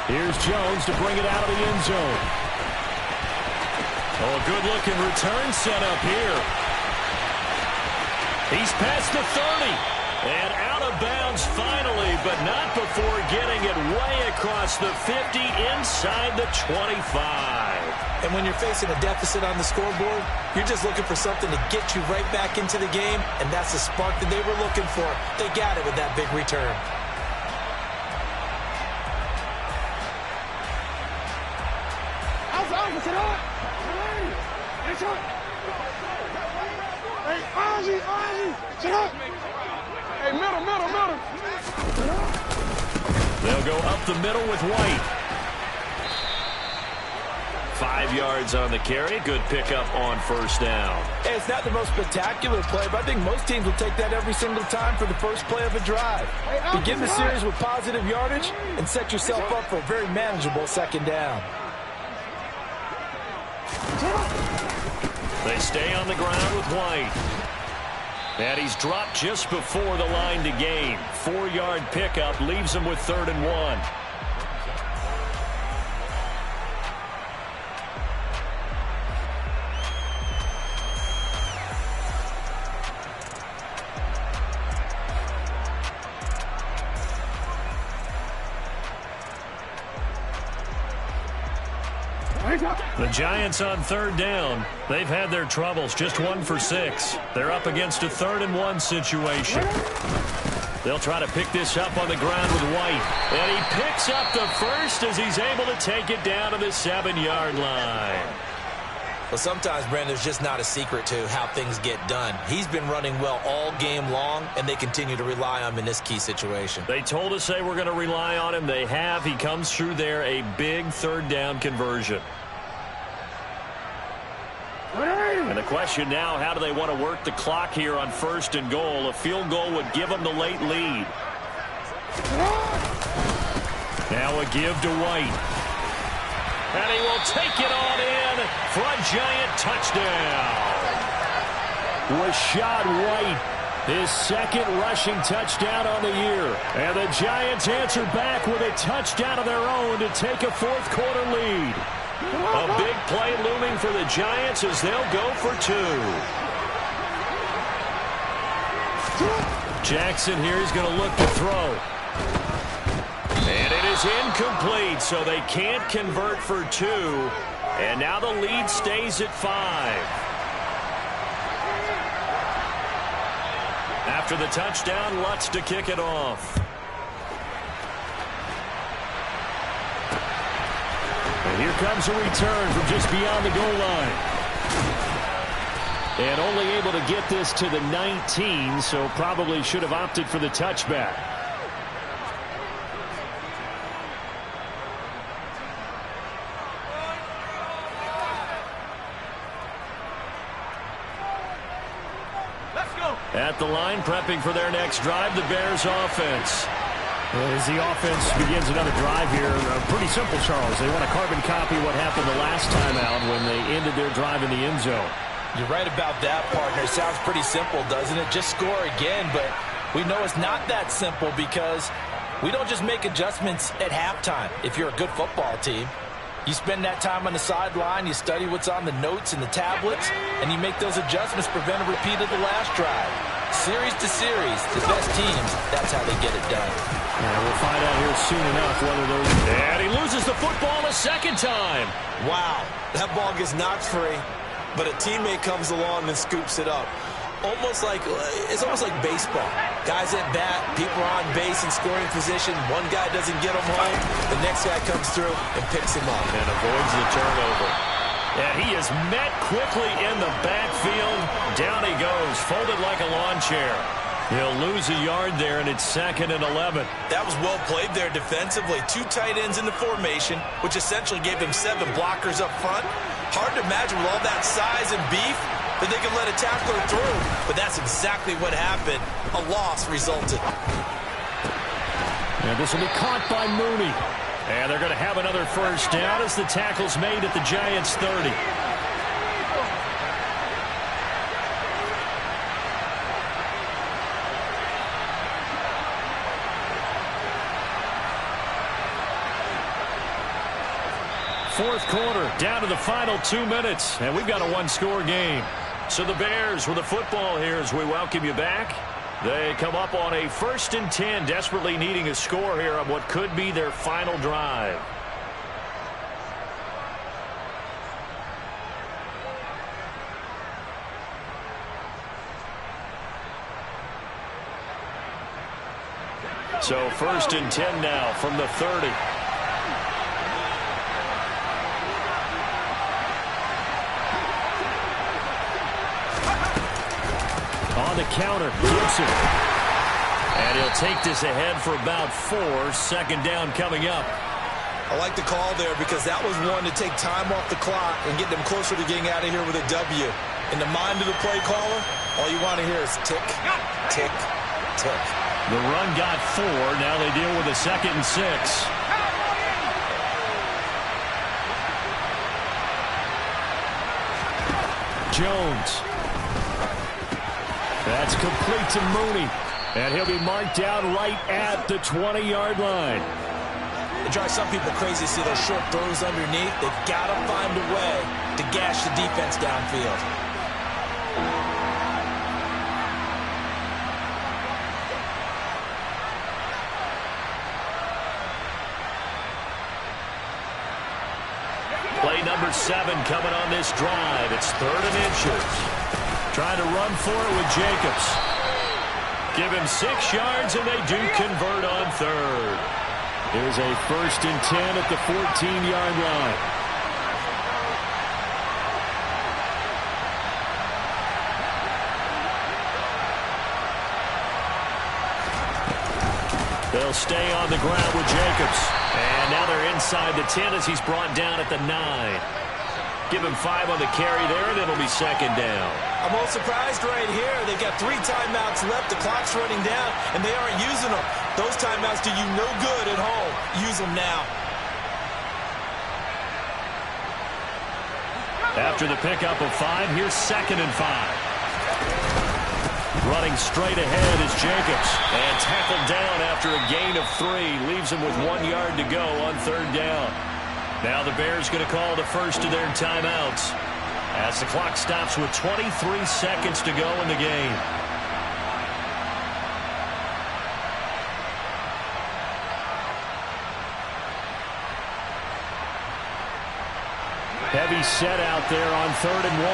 Here's Jones to bring it out of the end zone. Oh, a good-looking return set up here. He's past the 30. And out of bounds finally, but not before getting it way across the 50 inside the 25. And when you're facing a deficit on the scoreboard, you're just looking for something to get you right back into the game, and that's the spark that they were looking for. They got it with that big return. Hey, middle. They'll go up the middle with White. 5 yards on the carry. Good pickup on first down. Hey, it's not the most spectacular play, but I think most teams will take that every single time for the first play of a drive. Begin the series with positive yardage and set yourself up for a very manageable 2nd down. They stay on the ground with White. And he's dropped just before the line to gain. 4-yard pickup leaves him with 3rd and 1. The Giants on 3rd down. They've had their troubles, just 1 for 6. They're up against a 3rd and 1 situation. They'll try to pick this up on the ground with White. And he picks up the first as he's able to take it down to the 7-yard line. Well, sometimes, Brandon, there's just not a secret to how things get done. He's been running well all game long, and they continue to rely on him in this key situation. They told us they were going to rely on him. They have. He comes through there, a big 3rd down conversion. And the question now, how do they want to work the clock here on 1st and goal? A field goal would give them the late lead. Now a give to White. And he will take it on in for a Giant touchdown. Rashad White, his 2nd rushing touchdown on the year. And the Giants answer back with a touchdown of their own to take a 4th quarter lead. A big play looming for the Giants as they'll go for 2. Jackson here is going to look to throw. And it is incomplete, so they can't convert for 2. And now the lead stays at 5. After the touchdown, Lutz to kick it off. And here comes a return from just beyond the goal line. And only able to get this to the 19, so probably should have opted for the touchback. At the line, prepping for their next drive, the Bears offense. As the offense begins another drive here, pretty simple, Charles. They want to carbon copy what happened the last time out when they ended their drive in the end zone. You're right about that, partner. It sounds pretty simple, doesn't it? Just score again, but we know it's not that simple because we don't just make adjustments at halftime if you're a good football team. You spend that time on the sideline, you study what's on the notes and the tablets, and you make those adjustments, prevent a repeat of the last drive. Series to series, the best teams, that's how they get it done. Yeah, we'll find out here soon enough whether those... And he loses the football a second time. Wow, that ball gets knocked free, but a teammate comes along and scoops it up. It's almost like baseball. Guys at bat, people are on base in scoring position. One guy doesn't get him home. The next guy comes through and picks him up. And avoids the turnover. And he is met quickly in the backfield. Down he goes, folded like a lawn chair. He'll lose a yard there, and it's 2nd and 11. That was well played there defensively. 2 tight ends in the formation, which essentially gave him 7 blockers up front. Hard to imagine with all that size and beef that they could let a tackler through. But that's exactly what happened. A loss resulted. And this will be caught by Mooney. And they're going to have another first down as the tackle's made at the Giants' 30. Fourth quarter, down to the final 2 minutes, and we've got a one-score game. So the Bears with the football here as we welcome you back. They come up on a 1st and 10, desperately needing a score here on what could be their final drive. So 1st and 10 now from the 30. On the counter, Gibson. And he'll take this ahead for about 4. 2nd down coming up. I like the call there because that was one to take time off the clock and get them closer to getting out of here with a W. In the mind of the play caller, all you want to hear is tick, tick, tick. The run got 4. Now they deal with a 2nd and 6. Jones. That's complete to Mooney. And he'll be marked down right at the 20-yard line. It drives some people crazy to see those short throws underneath. They've got to find a way to gash the defense downfield. Play number 7 coming on this drive. It's 3rd and inches. Trying to run for it with Jacobs. Give him 6 yards, and they do convert on 3rd. Here's a 1st and 10 at the 14-yard line. They'll stay on the ground with Jacobs. And now they're inside the 10 as he's brought down at the 9. Give him 5 on the carry there, and it'll be 2nd down. I'm most surprised right here. They've got 3 timeouts left. The clock's running down, and they aren't using them. Those timeouts do you no good at home. Use them now. After the pickup of 5, here's 2nd and 5. Running straight ahead is Jacobs. And tackled down after a gain of 3. Leaves him with 1 yard to go on 3rd down. Now the Bears going to call the first of their timeouts as the clock stops with 23 seconds to go in the game. Heavy set out there on 3rd and 1.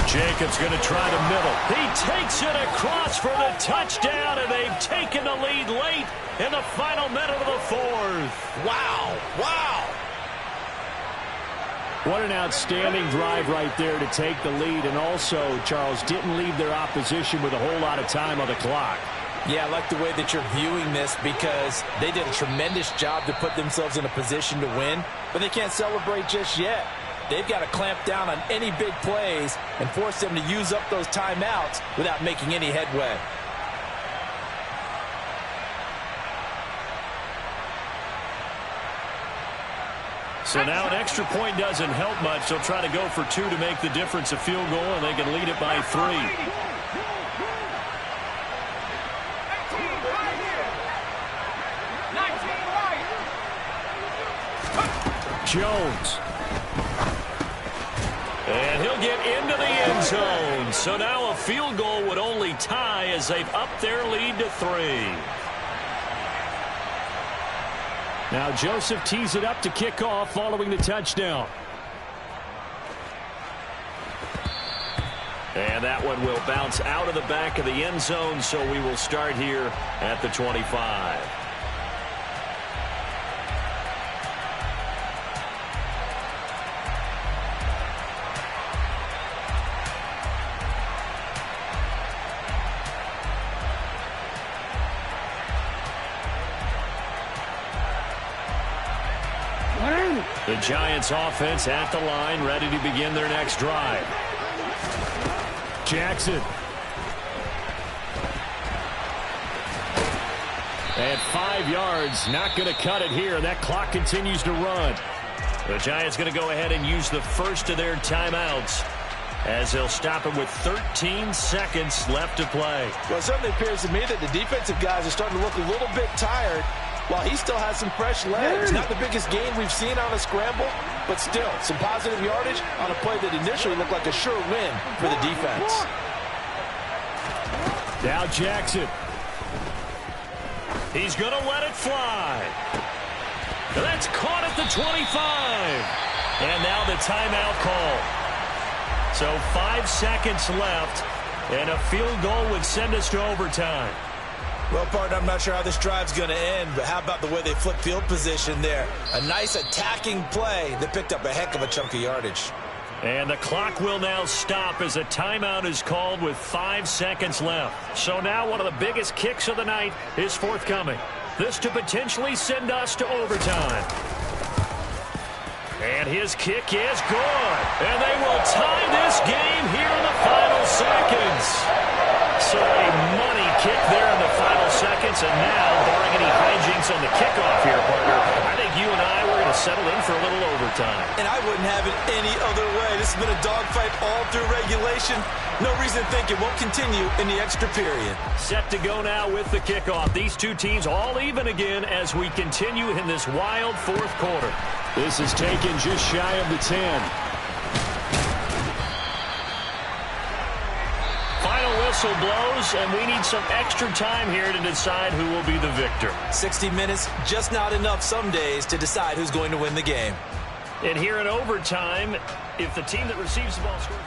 Jacobs going to try the middle. He takes it across for the touchdown, and they've taken the lead late in the final minute of the 4th. Wow. Wow. What an outstanding drive right there to take the lead, and also, Charles, didn't leave their opposition with a whole lot of time on the clock. Yeah, I like the way that you're viewing this because they did a tremendous job to put themselves in a position to win, but they can't celebrate just yet. They've got to clamp down on any big plays and force them to use up those timeouts without making any headway. So now an extra point doesn't help much. They'll try to go for 2 to make the difference a field goal, and they can lead it by 3. Jones. And he'll get into the end zone. So now a field goal would only tie as they've upped their lead to 3. Now Joseph tees it up to kick off following the touchdown. And that one will bounce out of the back of the end zone, so we will start here at the 25. The Giants offense at the line, ready to begin their next drive. Jackson. At 5 yards, not going to cut it here. That clock continues to run. The Giants going to go ahead and use the first of their timeouts as they'll stop him with 13 seconds left to play. Well, it certainly appears to me that the defensive guys are starting to look a little bit tired while he still has some fresh legs. Not the biggest gain we've seen on a scramble, but still some positive yardage on a play that initially looked like a sure win for the defense. Now Jackson. He's going to let it fly. That's caught at the 25. And now the timeout call. So 5 seconds left, and a field goal would send us to overtime. Well, partner, I'm not sure how this drive's going to end, but how about the way they flip field position there? A nice attacking play that picked up a heck of a chunk of yardage. And the clock will now stop as a timeout is called with 5 seconds left. So now one of the biggest kicks of the night is forthcoming. This to potentially send us to overtime. And his kick is good. And they will tie this game here in the final seconds. So a money kick there in the final seconds. And now, barring any hijinks on the kickoff here, partner, I think you and I were going to settle in for a little overtime. And I wouldn't have it any other way. This has been a dogfight all through regulation. No reason to think it won't continue in the extra period. Set to go now with the kickoff. These two teams all even again as we continue in this wild fourth quarter. This is taken just shy of the 10. Final whistle blows, and we need some extra time here to decide who will be the victor. 60 minutes, just not enough some days to decide who's going to win the game. And here in overtime, if the team that receives the ball scores...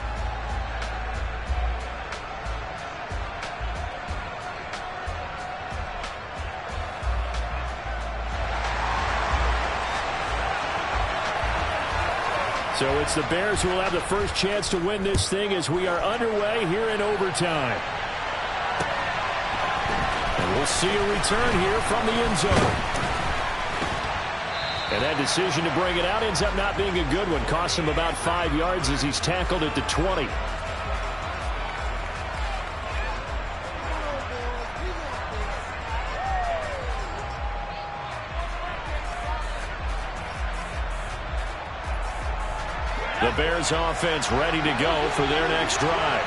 So it's the Bears who will have the first chance to win this thing as we are underway here in overtime. And we'll see a return here from the end zone. And that decision to bring it out ends up not being a good one. Costs him about 5 yards as he's tackled at the 20. The Bears offense ready to go for their next drive.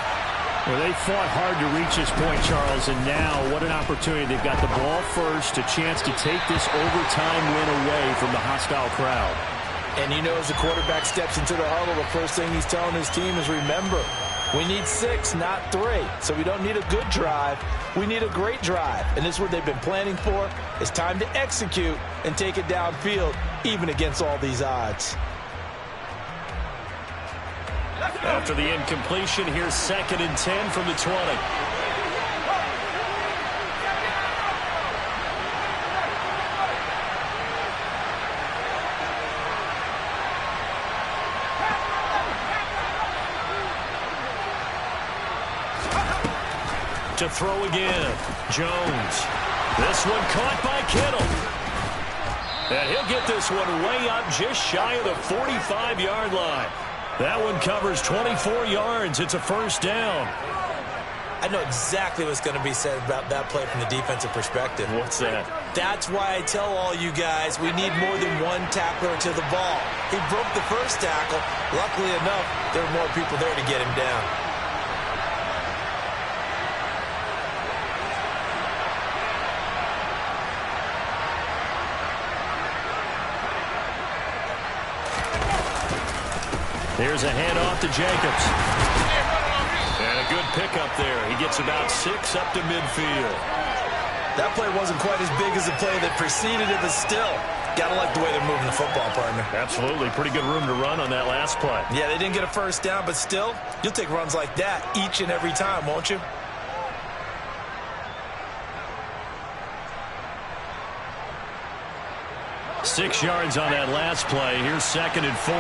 Well, they fought hard to reach this point, Charles, and now what an opportunity. They've got the ball first, a chance to take this overtime win away from the hostile crowd. And you know, as the quarterback steps into the huddle, the first thing he's telling his team is, remember, We need 6, not 3. So we don't need a good drive. We need a great drive. And this is what they've been planning for. It's time to execute and take it downfield, even against all these odds. After the incompletion, here's 2nd and 10 from the 20. To throw again, Jones. This one caught by Kittle. And he'll get this one way up just shy of the 45-yard line. That one covers 24 yards. It's a first down. I know exactly what's going to be said about that play from the defensive perspective. What's that? That's why I tell all you guys we need more than one tackler to the ball. He broke the first tackle. Luckily enough, there were more people there to get him down. Here's a handoff to Jacobs. And a good pickup there. He gets about 6 up to midfield. That play wasn't quite as big as the play that preceded it, but still, got to like the way they're moving the football, partner. Absolutely. Pretty good room to run on that last play. Yeah, they didn't get a first down, but still, you'll take runs like that each and every time, won't you? Six yards on that last play. Here's 2nd and 4.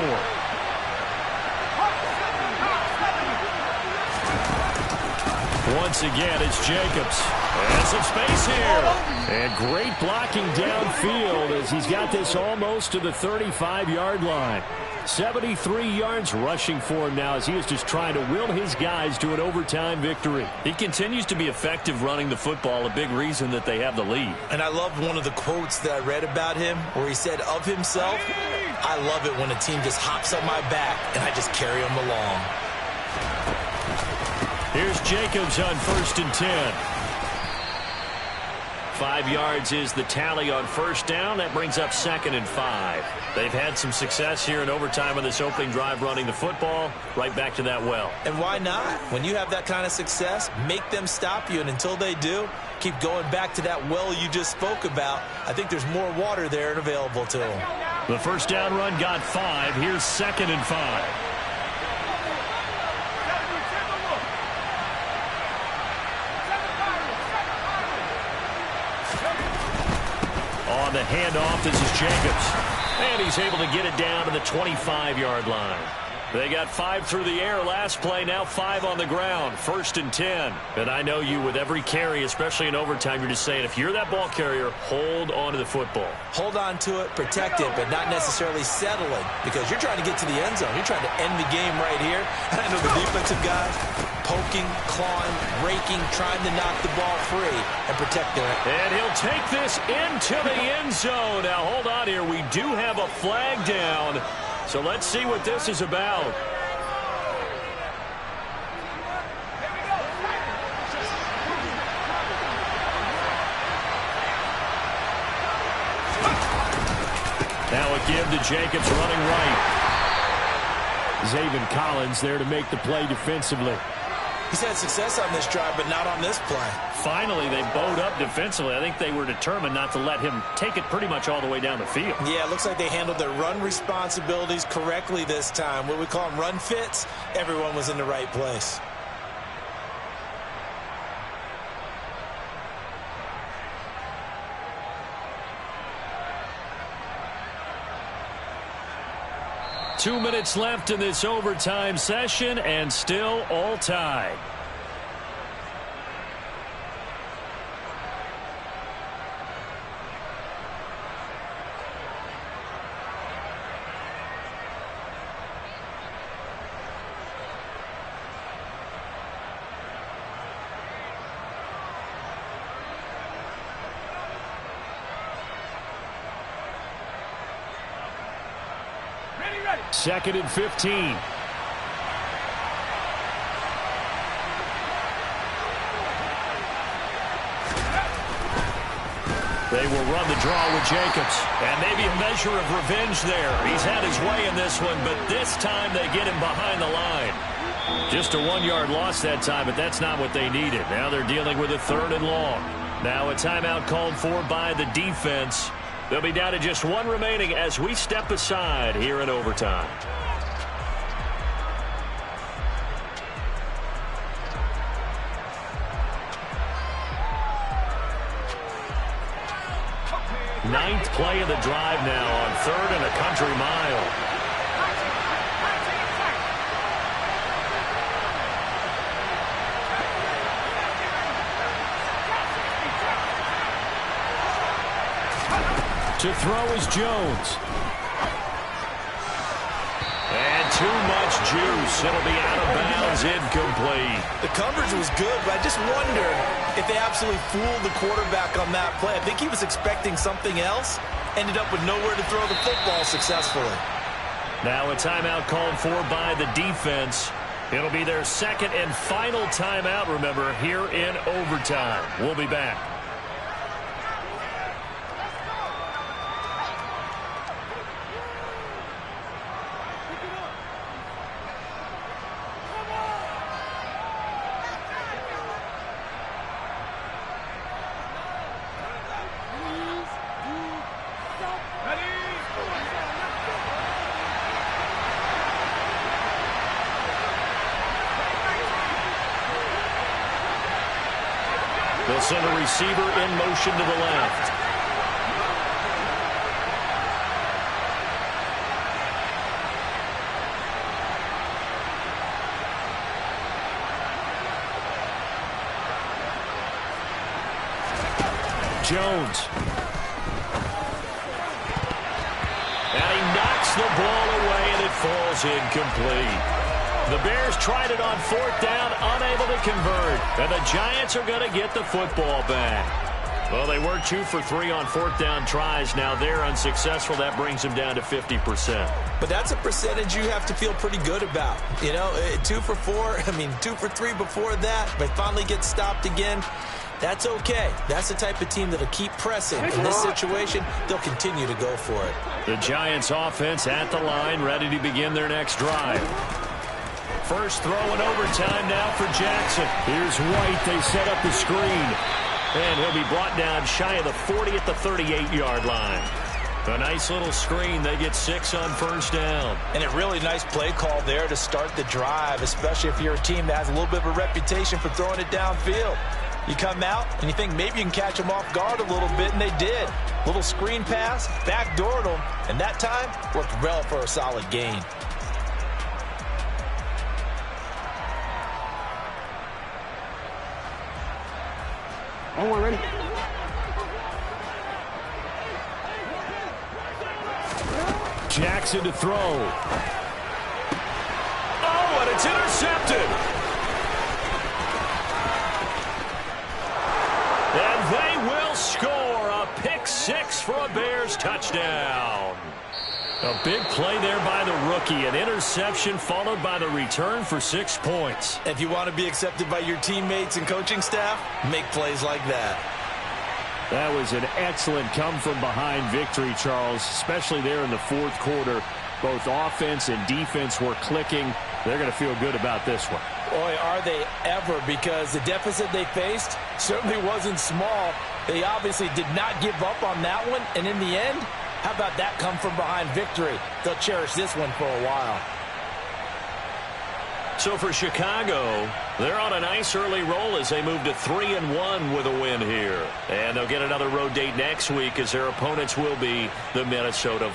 Once again, it's Jacobs. And some space here. And great blocking downfield as he's got this almost to the 35-yard line. 73 yards rushing for him now as he is just trying to will his guys to an overtime victory. He continues to be effective running the football, a big reason that they have the lead. And I loved one of the quotes that I read about him where he said of himself, I love it when a team just hops on my back and I just carry them along. Here's Jacobs on 1st and 10. 5 yards is the tally on first down. That brings up 2nd and 5. They've had some success here in overtime on this opening drive running the football. Right back to that well. And why not? When you have that kind of success, make them stop you. And until they do, keep going back to that well you just spoke about. I think there's more water there and available to them. The first down run got 5. Here's 2nd and 5. On the handoff, this is Jacobs. And he's able to get it down to the 25-yard line. They got 5 through the air last play, now 5 on the ground. 1st and 10. And I know you with every carry, especially in overtime, you're just saying if you're that ball carrier, hold on to the football. Hold on to it, protect it, but not necessarily settling because you're trying to get to the end zone. You're trying to end the game right here. And I know the defensive guys poking, clawing, raking, trying to knock the ball free and protect their end. And he'll take this into the end zone. Now, hold on here. We do have a flag down. So let's see what this is about. Now a give to Jacobs running right. Zaven Collins there to make the play defensively. He's had success on this drive, but not on this play. Finally, they bowed up defensively. I think they were determined not to let him take it pretty much all the way down the field. Yeah, it looks like they handled their run responsibilities correctly this time. What we call them run fits, everyone was in the right place. Two minutes left in this overtime session, and still all tied. Second and 15. They will run the draw with Jacobs. And maybe a measure of revenge there. He's had his way in this one, but this time they get him behind the line. Just a 1-yard loss that time, but that's not what they needed. Now they're dealing with a 3rd and long. Now a timeout called for by the defense. They'll be down to just 1 remaining as we step aside here in overtime. Ninth play of the drive now on 3rd and a country mile. To throw is Jones. And too much juice. It'll be out of bounds, incomplete. The coverage was good, but I just wonder if they absolutely fooled the quarterback on that play. I think he was expecting something else. Ended up with nowhere to throw the football successfully. Now a timeout called for by the defense. It'll be their 2nd and final timeout, remember, here in overtime. We'll be back. They'll send a receiver in motion to the left. Jones. And he knocks the ball away, and it falls incomplete. The Bears tried it on 4th down, unable to convert. And the Giants are going to get the football back. Well, they were 2 for 3 on 4th down tries. Now they're unsuccessful. That brings them down to 50%. But that's a percentage you have to feel pretty good about. You know, 2 for 4, 2 for 3 before that, but finally get stopped again. That's okay. That's the type of team that'll keep pressing. In this situation, they'll continue to go for it. The Giants offense at the line, ready to begin their next drive. First throw in overtime now for Jackson. Here's White. They set up the screen. And he'll be brought down shy of the 40 at the 38-yard line. A nice little screen. They get 6 on 1st down. And a really nice play call there to start the drive, especially if you're a team that has a little bit of a reputation for throwing it downfield. You come out and you think maybe you can catch them off guard a little bit, and they did. Little screen pass, backdoored them, and that time worked well for a solid gain. Everyone ready? Jackson to throw. Oh, and it's intercepted. And they will score a pick 6 for a Bears touchdown. A big play there by the rookie. An interception followed by the return for 6 points. If you want to be accepted by your teammates and coaching staff, make plays like that. That was an excellent come-from-behind victory, Charles, especially there in the 4th quarter. Both offense and defense were clicking. They're going to feel good about this one. Boy, are they ever, because the deficit they faced certainly wasn't small. They obviously did not give up on that one, and in the end, how about that come-from-behind victory? They'll cherish this one for a while. So for Chicago, they're on a nice early roll as they move to 3-1 with a win here. And they'll get another road date next week as their opponents will be the Minnesota Vikings.